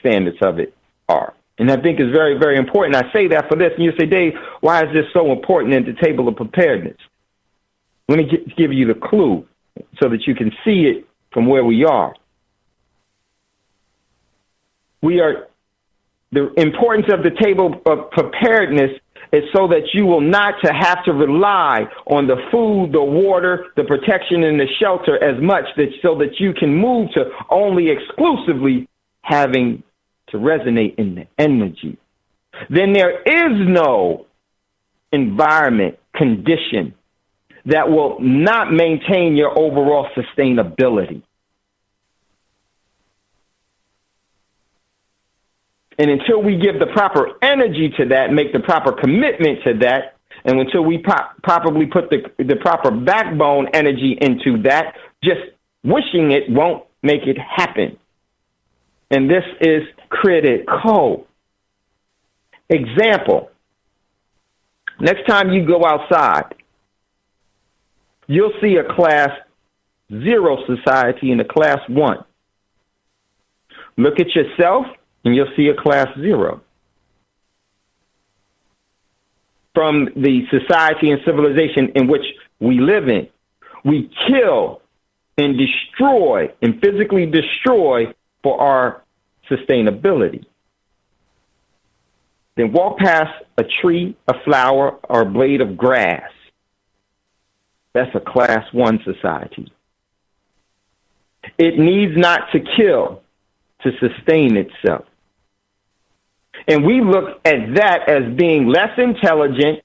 standards of it are. And I think it's very, very important. I say that for this, and you say, Dave, why is this so important at the table of preparedness? Let me give you the clue so that you can see it from where we are. The importance of the table of preparedness is so that you will not have to rely on the food, the water, the protection, and the shelter as much, so that you can move to only exclusively having to resonate in the energy. Then there is no environment, condition that will not maintain your overall sustainability. And until we give the proper energy to that, make the proper commitment to that, and until we properly put the proper backbone energy into that, just wishing it won't make it happen. And this is critical. Example, next time you go outside, you'll see a class 0 society and a class 1. Look at yourself, and you'll see a class 0. From the society and civilization in which we live in, we kill and destroy and physically destroy for our sustainability. Then walk past a tree, a flower, or a blade of grass. That's a class 1 society. It needs not to kill to sustain itself. And we look at that as being less intelligent.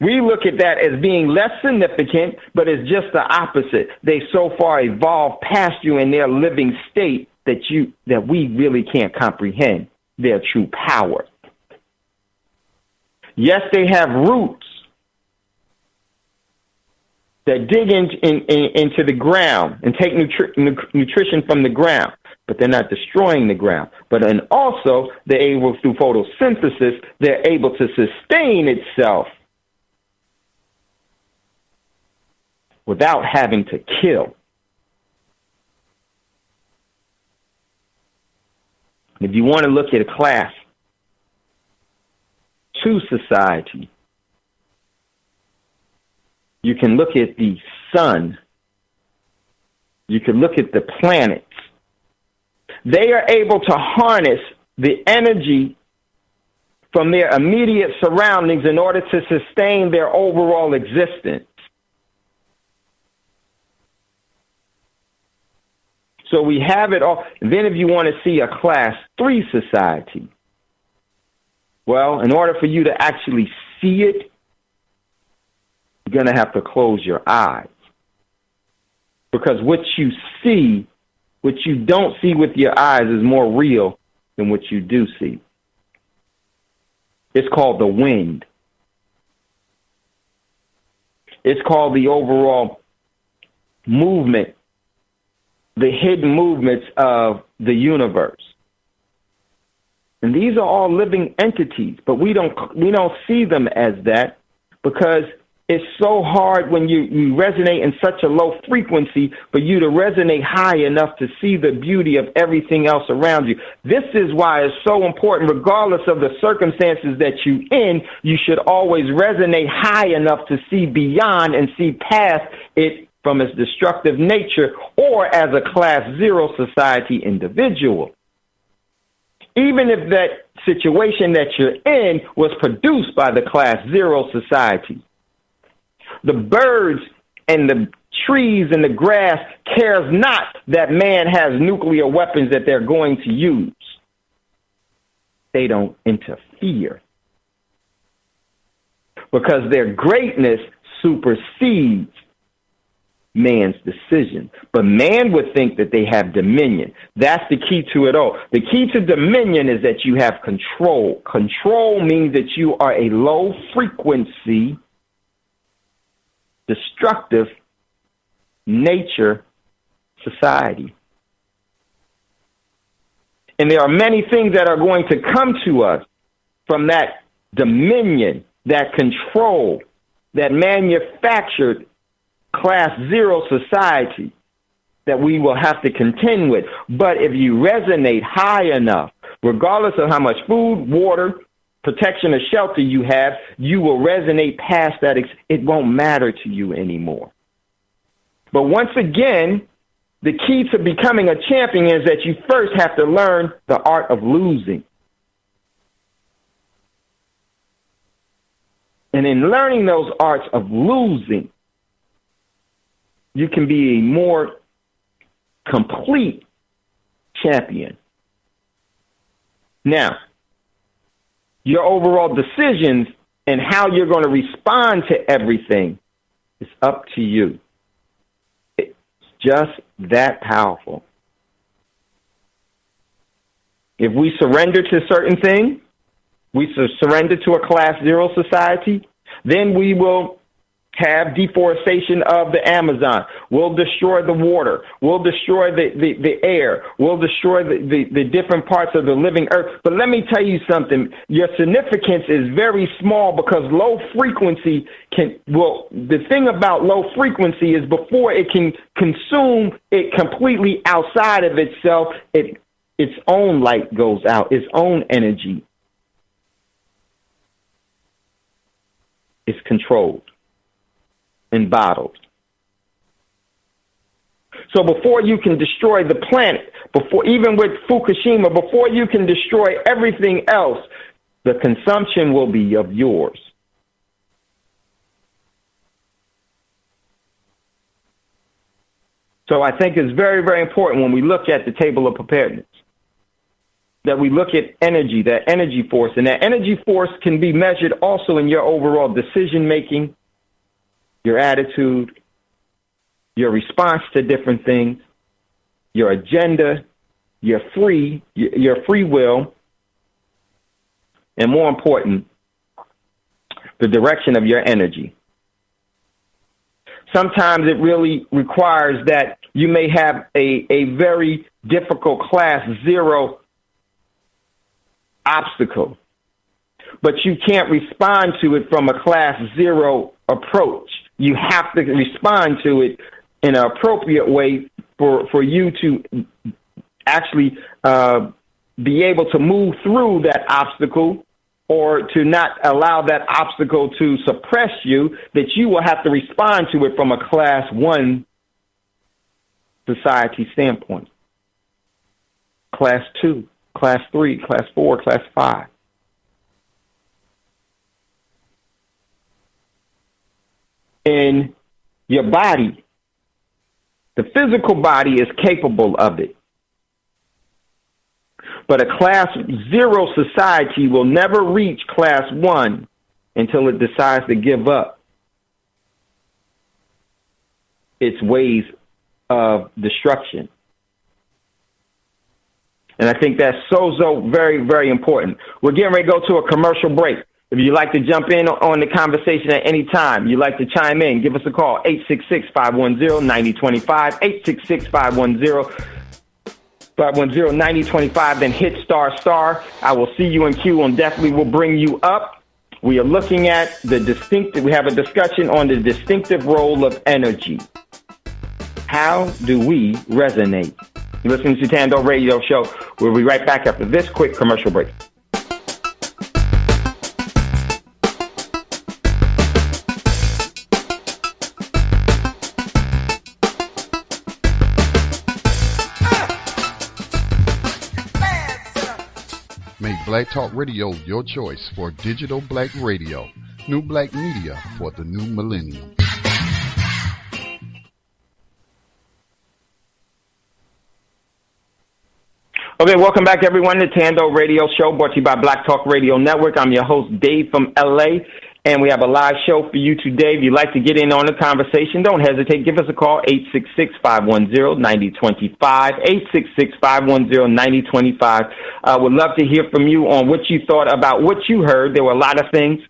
We look at that as being less significant, but it's just the opposite. They so far evolved past you in their living state that we really can't comprehend their true power. Yes, they have roots that dig into the ground and take nutrition from the ground, but they're not destroying the ground. But then also, they're able, through photosynthesis, they're able to sustain itself without having to kill. If you want to look at a class 2 society, you can look at the sun. You can look at the planets. They are able to harness the energy from their immediate surroundings in order to sustain their overall existence. So we have it all. And then if you want to see a class 3 society, well, in order for you to actually see it, you're going to have to close your eyes. Because what you see, what you don't see with your eyes is more real than what you do see. It's called the wind. It's called the overall movement, the hidden movements of the universe. And these are all living entities, but we don't see them as that because it's so hard when you resonate in such a low frequency for you to resonate high enough to see the beauty of everything else around you. This is why it's so important, regardless of the circumstances that you're in, you should always resonate high enough to see beyond and see past it from its destructive nature, or as a class 0 society individual. Even if that situation that you're in was produced by the class 0 society. The birds and the trees and the grass cares not that man has nuclear weapons that they're going to use. They don't interfere. Because their greatness supersedes man's decision. But man would think that they have dominion. That's the key to it all. The key to dominion is that you have control. Control means that you are a low frequency, destructive nature society. And there are many things that are going to come to us from that dominion, that control, that manufactured class zero society that we will have to contend with. But if you resonate high enough, regardless of how much food, water, protection, or shelter you have, you will resonate past that. It won't matter to you anymore. But once again, the key to becoming a champion is that you first have to learn the art of losing. And in learning those arts of losing, you can be a more complete champion. Now, your overall decisions and how you're going to respond to everything is up to you. It's just that powerful. If we surrender to certain things, we surrender to a class zero society, then we will have deforestation of the Amazon. We'll destroy the water. We'll destroy the air. We'll destroy the different parts of the living earth. But let me tell you something. Your significance is very small because low frequency the thing about low frequency is before it can consume it completely outside of itself, its own light goes out, its own energy is controlled and bottled. So before you can destroy the planet, even with Fukushima, before you can destroy everything else, the consumption will be of yours. So I think it's very, very important when we look at the table of preparedness that we look at energy, that energy force, and that energy force can be measured also in your overall decision-making, your attitude, your response to different things, your agenda, your free will, and more important, the direction of your energy. Sometimes it really requires that you may have a very difficult class zero obstacle, but you can't respond to it from a class zero approach. You have to respond to it in an appropriate way for you to actually be able to move through that obstacle, or to not allow that obstacle to suppress you, that you will have to respond to it from a class one society standpoint. Class two, class three, class four, class five. In your body, the physical body is capable of it. But a class zero society will never reach class one until it decides to give up its ways of destruction. And I think that's so very, very important. We're getting ready to go to a commercial break. If you'd like to jump in on the conversation at any time, you'd like to chime in, give us a call, 866-510-9025, 866-510-9025, then hit **. I will see you in queue and definitely will bring you up. We are looking at we have a discussion on the distinctive role of energy. How do we resonate? You're listening to Thando Radio Show. We'll be right back after this quick commercial break. Make Black Talk Radio your choice for digital black radio. New black media for the new millennium. Okay, welcome back, everyone, to Thando Radio Show, brought to you by Black Talk Radio Network. I'm your host, Dave from LA, and we have a live show for you today. If you'd like to get in on the conversation, don't hesitate. Give us a call, 866-510-9025, 866-510-9025. Would love to hear from you on what you thought about what you heard. There were a lot of things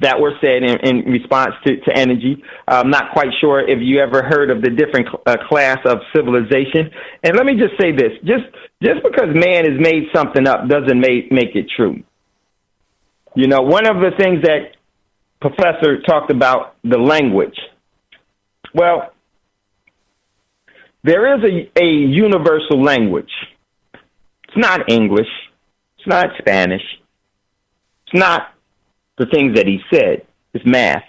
that were said in response to energy. I'm not quite sure if you ever heard of the different class of civilization. And let me just say this, just because man has made something up doesn't make it true. You know, one of the things that Professor talked about, the language. Well, there is a universal language. It's not English. It's not Spanish. It's not the things that he said. It's math.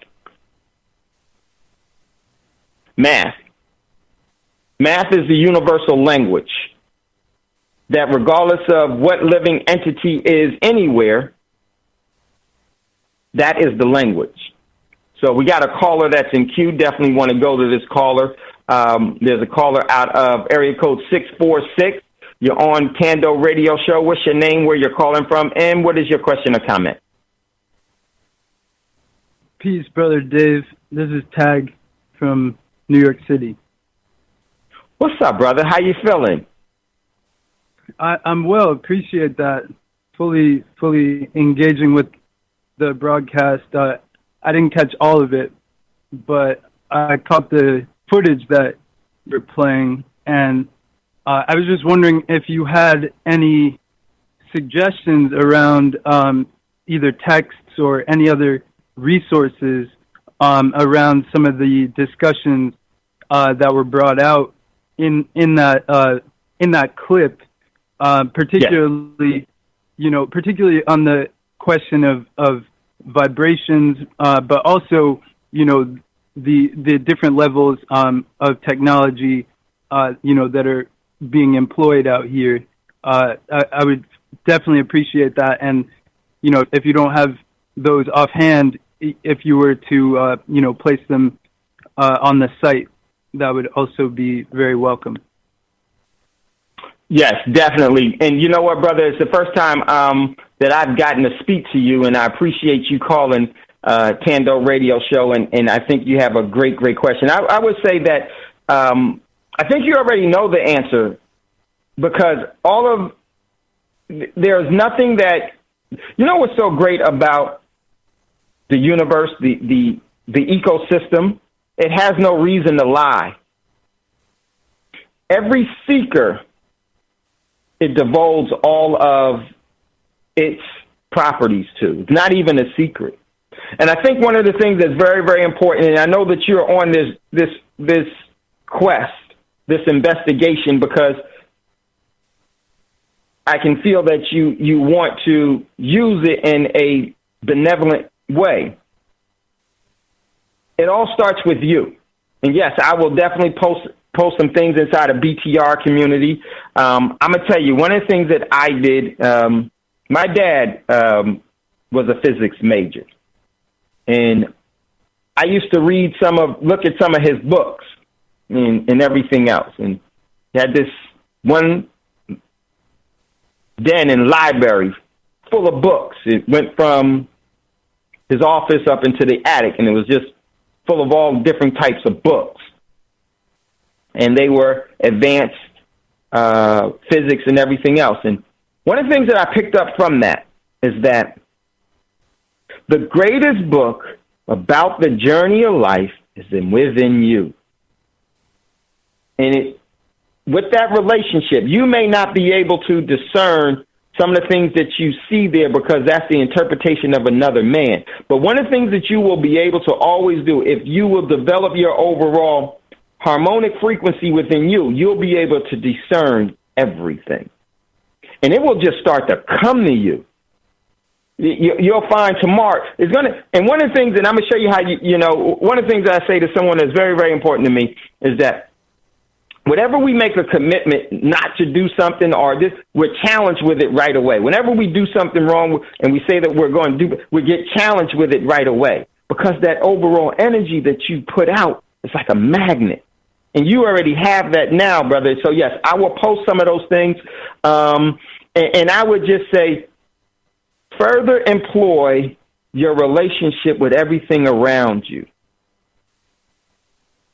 Math. Math is the universal language that regardless of what living entity is anywhere, that is the language. So we got a caller that's in queue. Definitely want to go to this caller. There's a caller out of area code 646. You're on Thando Radio Show. What's your name, where you're calling from, and what is your question or comment? Peace, Brother Dave. This is Tag from New York City. What's up, brother? How you feeling? I'm well. Appreciate that. Fully engaging with the broadcast. I didn't catch all of it, but I caught the footage that you're playing, and I was just wondering if you had any suggestions around either texts or any other resources around some of the discussions that were brought out in that clip, particularly particularly on the question of vibrations, but also the different levels of technology that are being employed out here. I would definitely appreciate that, and if you don't have those offhand, if you were to place them on the site, that would also be very welcome. Yes, definitely. And you know what, brother? It's the first time that I've gotten to speak to you, and I appreciate you calling Thando Radio Show, and I think you have a great question. I would say that I think you already know the answer, because there's nothing that, what's so great about the universe, the ecosystem, it has no reason to lie. Every seeker, it divulges all of its properties to. It's not even a secret. And I think one of the things that's very, very important, and I know that you're on this quest, this investigation, because I can feel that you want to use it in a benevolent way. It all starts with you. And yes, I will definitely post some things inside of BTR community. I'm going to tell you, one of the things that I did, my dad was a physics major. And I used to look at some of his books and everything else. And he had this one den and library full of books. It went from his office up into the attic, and it was just full of all different types of books. And they were advanced physics and everything else. And one of the things that I picked up from that is that the greatest book about the journey of life is within you. And with that relationship, you may not be able to discern some of the things that you see there because that's the interpretation of another man. But one of the things that you will be able to always do, if you will develop your overall harmonic frequency within you, you'll be able to discern everything. And it will just start to come to you. You'll find tomorrow is going to, and one of the things, and I'm going to show you how one of the things that I say to someone that's very, very important to me is that whenever we make a commitment not to do something we're challenged with it right away. Whenever we do something wrong and we say that we're going to do, we get challenged with it right away because that overall energy that you put out is like a magnet. And you already have that now, brother. So, yes, I will post some of those things. And I would just say further employ your relationship with everything around you.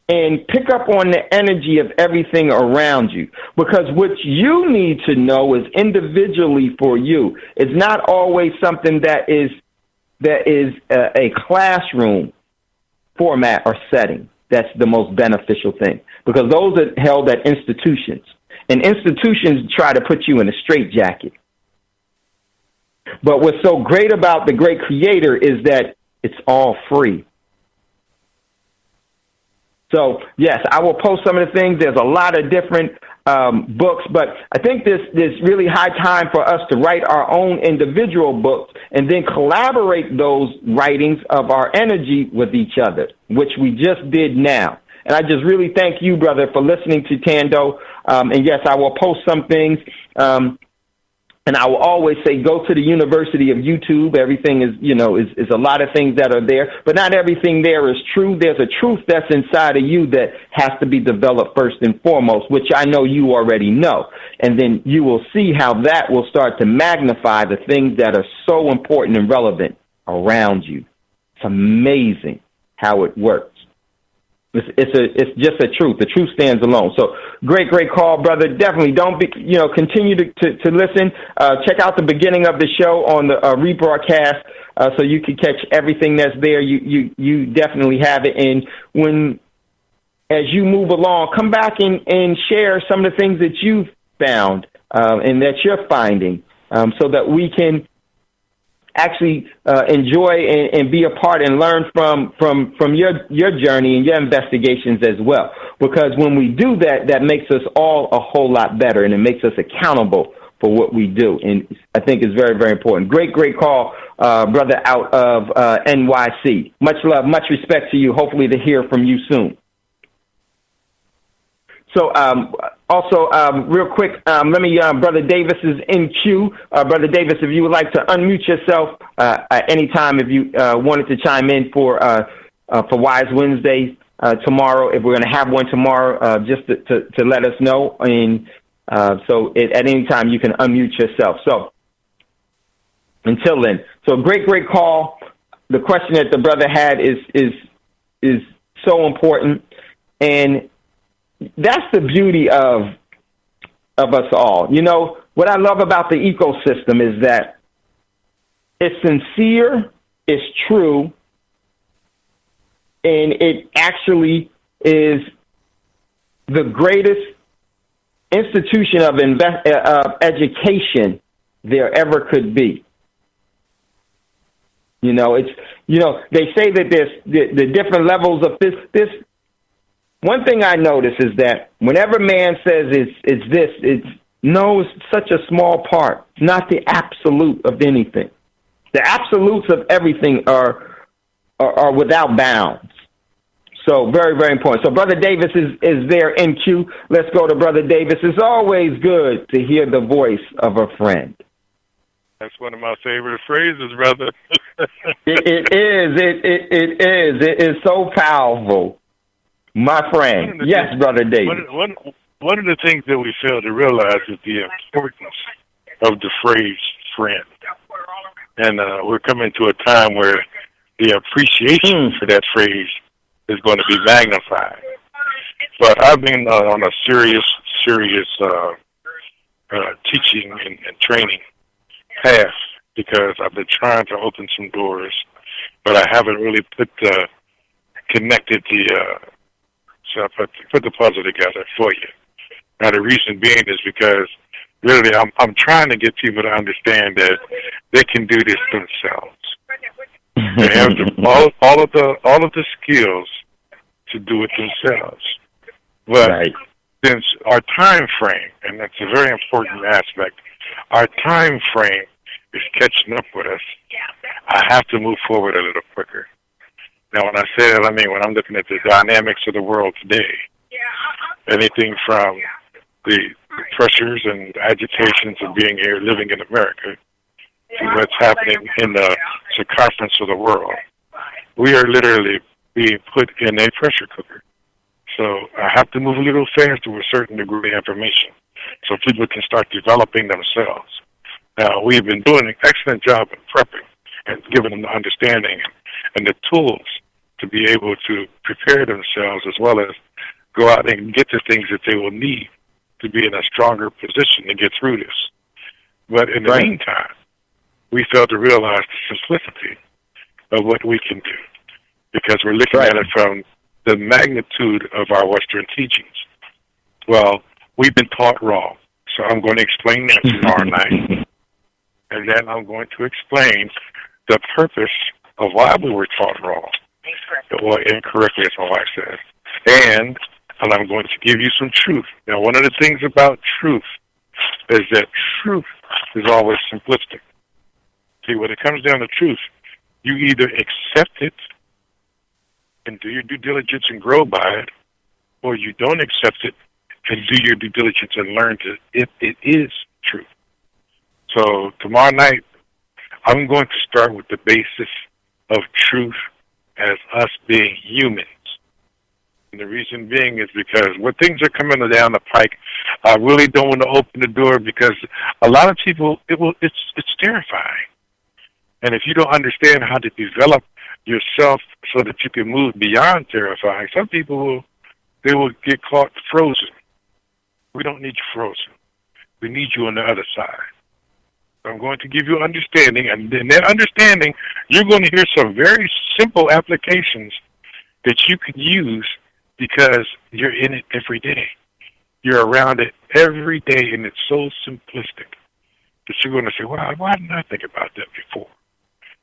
And pick up on the energy of everything around you. Because what you need to know is individually for you. It's not always something that is a classroom format or setting that's the most beneficial thing. Because those are held at institutions. And institutions try to put you in a straitjacket. But what's so great about the great creator is that it's all free. So, yes, I will post some of the things. There's a lot of different books, but I think this really high time for us to write our own individual books and then collaborate those writings of our energy with each other, which we just did now. And I just really thank you, brother, for listening to Thando. And, yes, I will post some things. And I will always say, go to the University of YouTube. Everything is a lot of things that are there, but not everything there is true. There's a truth that's inside of you that has to be developed first and foremost, which I know you already know. And then you will see how that will start to magnify the things that are so important and relevant around you. It's amazing how it works. It's just a truth. The truth stands alone. So great call, brother. Definitely continue to listen. Check out the beginning of the show on the rebroadcast so you can catch everything that's there. You definitely have it. And as you move along, come back and share some of the things that you've found and that you're finding so that we can actually enjoy and be a part and learn from your journey and your investigations as well. Because when we do that, that makes us all a whole lot better, and it makes us accountable for what we do. And I think it's very, very important. Great call, brother out of NYC. Much love, much respect to you. Hopefully to hear from you soon. So, also, real quick, let me, Brother Davis is in queue. Brother Davis, if you would like to unmute yourself at any time, if you wanted to chime in for Wise Wednesday tomorrow, if we're going to have one tomorrow, just to let us know. And so at any time you can unmute yourself. So until then, so great call. The question that the brother had is so important, and that's the beauty of us all. You know, what I love about the ecosystem is that it's sincere, it's true, and it actually is the greatest institution of education there ever could be. You know, they say that there's the different levels of this. One thing I notice is that whenever man says it's such a small part, not the absolute of anything. The absolutes of everything are without bounds. So very, very important. So Brother Davis is there in queue. Let's go to Brother Davis. It's always good to hear the voice of a friend. That's one of my favorite phrases, brother. It is. It is so powerful. My friend. Yes, Brother David. One of the things that we fail to realize is the importance of the phrase friend. And we're coming to a time where the appreciation for that phrase is going to be magnified. But I've been on a serious teaching and training path because I've been trying to open some doors, but I haven't really connected so I put the puzzle together for you. Now, the reason being is because really I'm trying to get people to understand that they can do this themselves. They have all of the skills to do it themselves. But since our time frame, and that's a very important aspect, our time frame is catching up with us, I have to move forward a little quicker. Now, when I say that, I mean when I'm looking at the dynamics of the world today, anything from the pressures and agitations of being here, living in America, to what's happening in the circumference of the world, we are literally being put in a pressure cooker. So I have to move a little faster with a certain degree of information so people can start developing themselves. Now, we've been doing an excellent job in prepping, and giving them the understanding and the tools to be able to prepare themselves as well as go out and get the things that they will need to be in a stronger position to get through this. But in the meantime, we fail to realize the simplicity of what we can do because we're looking at it from the magnitude of our Western teachings. Well, we've been taught wrong, so I'm going to explain that tomorrow night. And then I'm going to explain the purpose of why we were taught wrong. Or incorrectly, as my wife says. And I'm going to give you some truth. Now, one of the things about truth is that truth is always simplistic. See, when it comes down to truth, you either accept it and do your due diligence and grow by it, or you don't accept it and do your due diligence and learn if it is true. So tomorrow night, I'm going to start with the basis of truth as us being humans. And the reason being is because when things are coming down the pike, I really don't want to open the door because a lot of people, it's terrifying. And if you don't understand how to develop yourself so that you can move beyond terrifying, some people will get caught frozen. We don't need you frozen. We need you on the other side. I'm going to give you understanding, and in that understanding, you're going to hear some very simple applications that you can use because you're in it every day. You're around it every day, and it's so simplistic that you're going to say, wow, why didn't I think about that before?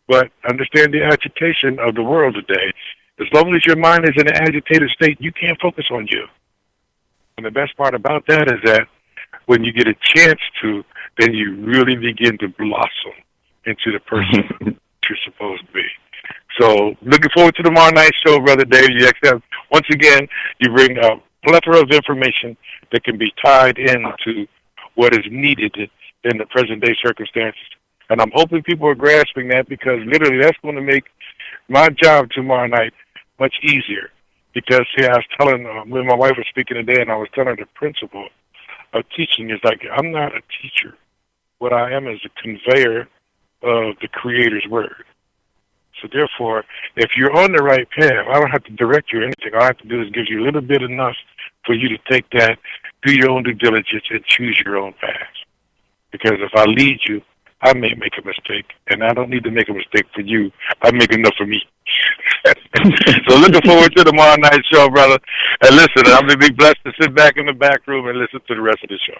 But understand the agitation of the world today. As long as your mind is in an agitated state, you can't focus on you. And the best part about that is that when you get a chance to, then you really begin to blossom into the person you're supposed to be. So looking forward to tomorrow night's show, Brother Dave. You accept, once again, you bring a plethora of information that can be tied into what is needed in the present-day circumstances. And I'm hoping people are grasping that because literally that's going to make my job tomorrow night much easier. Because, see, I was telling, when my wife was speaking today, and I was telling her the principle of teaching is like, I'm not a teacher. What I am is a conveyor of the Creator's word. So therefore, if you're on the right path, I don't have to direct you or anything. All I have to do is give you a little bit enough for you to take that, do your own due diligence, and choose your own path. Because if I lead you, I may make a mistake, and I don't need to make a mistake for you. I make enough for me. So looking forward to tomorrow night's show, brother. And listen, I'm going to be blessed to sit back in the back room and listen to the rest of the show.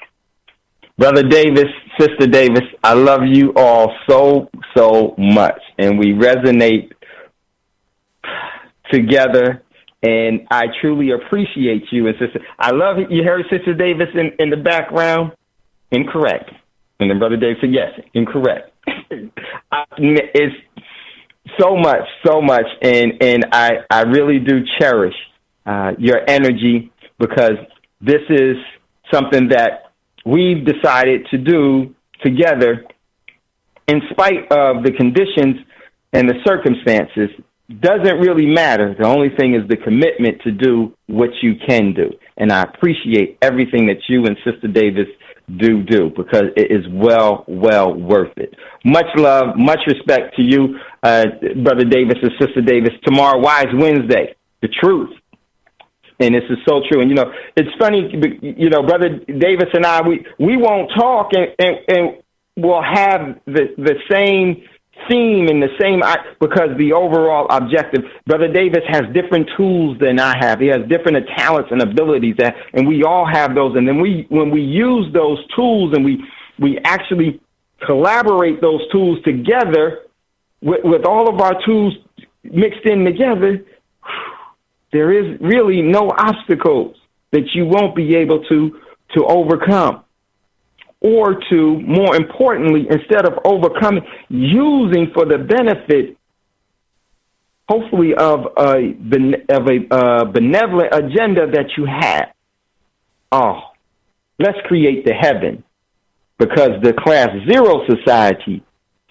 Brother Davis, Sister Davis, I love you all so, so much. And we resonate together, and I truly appreciate you. And Sister, I love it. You heard Sister Davis in the background? Incorrect. And then Brother Dave said, yes, incorrect. It's so much, and I really do cherish your energy because this is something that we've decided to do together in spite of the conditions and the circumstances. Doesn't really matter. The only thing is the commitment to do what you can do. And I appreciate everything that you and Sister Davis do because it is well worth it. Much love, much respect to you, Brother Davis and Sister Davis. Tomorrow, Wise Wednesday, the truth. And this is so true. And, it's funny, Brother Davis and I, we won't talk and we'll have the same theme and the same, because the overall objective, Brother Davis has different tools than I have. He has different talents and abilities, and we all have those. And then when we use those tools and we actually collaborate those tools together with all of our tools mixed in together, there is really no obstacles that you won't be able to overcome. Or to, more importantly, instead of overcoming, using for the benefit, hopefully, of a benevolent agenda that you have. Oh, let's create the heaven, because the Class Zero society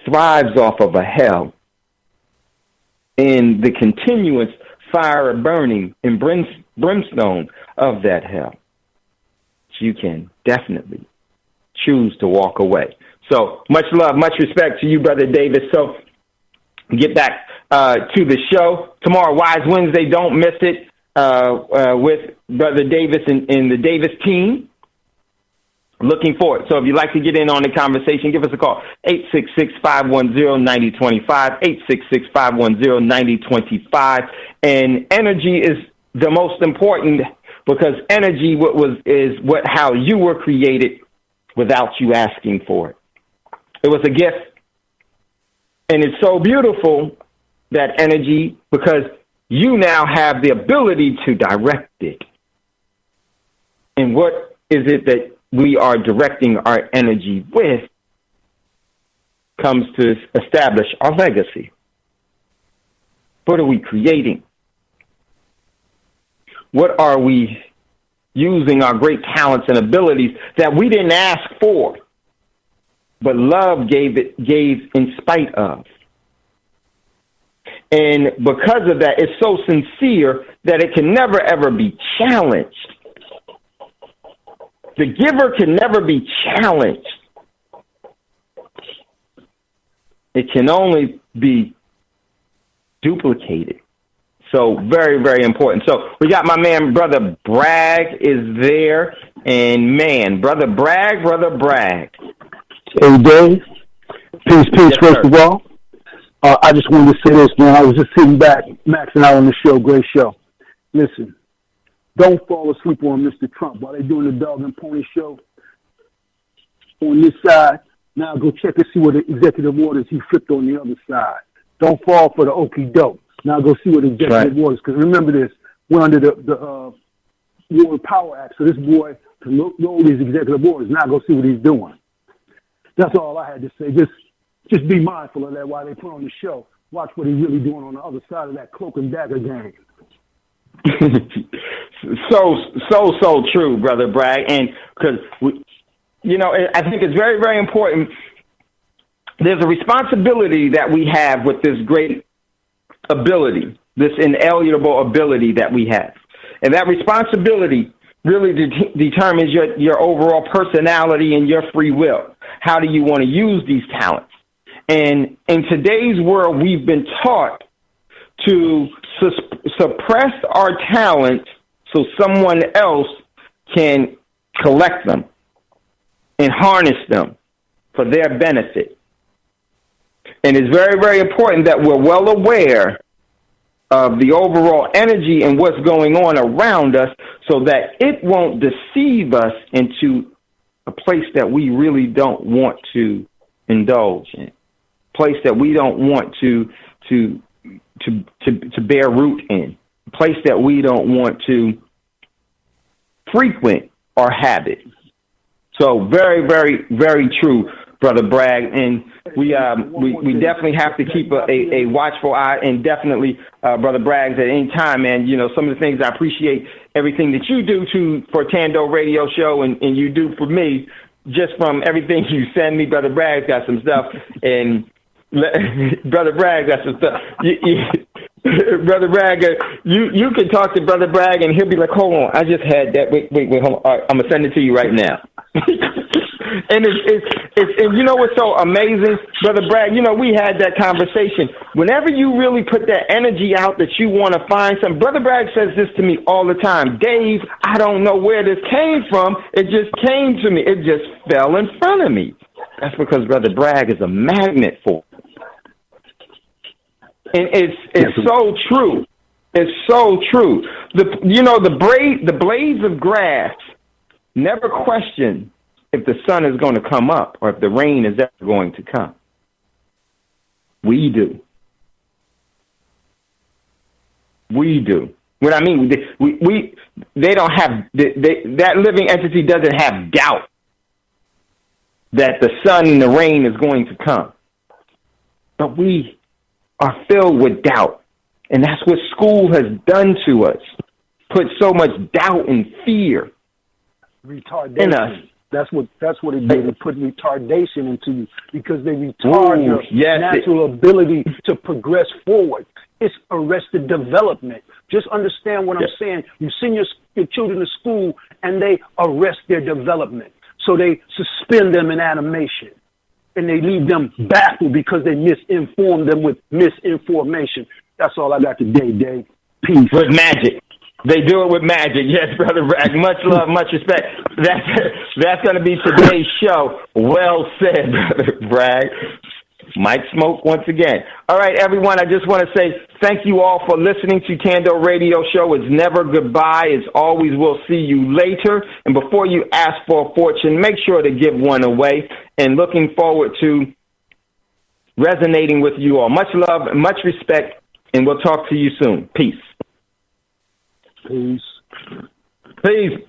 thrives off of a hell and the continuous fire burning and brimstone of that hell. You can definitely choose to walk away. So much love, much respect to you, Brother Davis. So get back to the show. Tomorrow, Wise Wednesday, don't miss it, with Brother Davis and the Davis team. Looking forward. So if you'd like to get in on the conversation, give us a call, 866-510-9025, 866-510-9025. And energy is the most important, because energy is how you were created without you asking for it. It was a gift. And it's so beautiful, that energy, because you now have the ability to direct it. And what is it that we are directing our energy with comes to establish our legacy. What are we creating? What are we using our great talents and abilities that we didn't ask for, but love gave in spite of? And because of that, it's so sincere that it can never, ever be challenged. The giver can never be challenged. It can only be duplicated. So very, very important. So we got my man, Brother Bragg, is there. And man, Brother Bragg. Hey, Dave. Peace, yes, first sir. of all. I just wanted to say this, man. I was just sitting back, maxing out on the show. Great show. Listen. Don't fall asleep on Mr. Trump while they're doing the dog and pony show on this side. Now go check and see what the executive orders he flipped on the other side. Don't fall for the okie doke. Now go see what the executive orders, because remember this, we're under the War Power Act, so this boy can know these executive orders. Now go see what he's doing. That's all I had to say. Just be mindful of that while they put on the show. Watch what he's really doing on the other side of that cloak and dagger game. so true, Brother Bragg. And because, I think it's very, very important. There's a responsibility that we have with this great ability, this inalienable ability that we have. And that responsibility really determines your overall personality and your free will. How do you want to use these talents? And in today's world, we've been taught to suppress our talents so someone else can collect them and harness them for their benefit. And it's very, very important that we're well aware of the overall energy and what's going on around us, so that it won't deceive us into a place that we really don't want to indulge in, a place that we don't want to bear root in, a place that we don't want to frequent or habit. So very, very, very true, Brother Bragg, and we definitely have to keep a watchful eye, and definitely, Brother Bragg, at any time, man. Some of the things I appreciate, everything that you do for Thando Radio Show, and you do for me, just from everything you send me. Brother Bragg's got some stuff, and Brother Bragg got some stuff. Brother Bragg, you can talk to Brother Bragg, and he'll be like, "Hold on, I just had that. Wait, hold on. All right, I'm gonna send it to you right now." And and you know what's so amazing, Brother Bragg? We had that conversation. Whenever you really put that energy out that you want to find something, Brother Bragg says this to me all the time. Dave, I don't know where this came from. It just came to me. It just fell in front of me. That's because Brother Bragg is a magnet for it. And it's so true. It's so true. The blades of grass never question if the sun is going to come up or if the rain is ever going to come. We do. We do. What I mean, they don't have, that living entity doesn't have doubt that the sun and the rain is going to come. But we are filled with doubt. And that's what school has done to us. Put so much doubt and fear in us. That's what it did. It put retardation into you, because they retard your natural ability to progress forward. It's arrested development. Just understand what I'm saying. You send your children to school and they arrest their development. So they suspend them in animation. and they leave them baffled because they misinform them with misinformation. That's all I got today, Dave. Peace. With magic. They do it with magic. Yes, Brother Bragg. Much love, much respect. That's going to be today's show. Well said, Brother Bragg. Mike Smoke once again. All right, everyone, I just want to say thank you all for listening to Thando Radio Show. It's never goodbye. It's always we'll see you later. And before you ask for a fortune, make sure to give one away. And looking forward to resonating with you all. Much love, much respect, and we'll talk to you soon. Peace. Peace. Peace.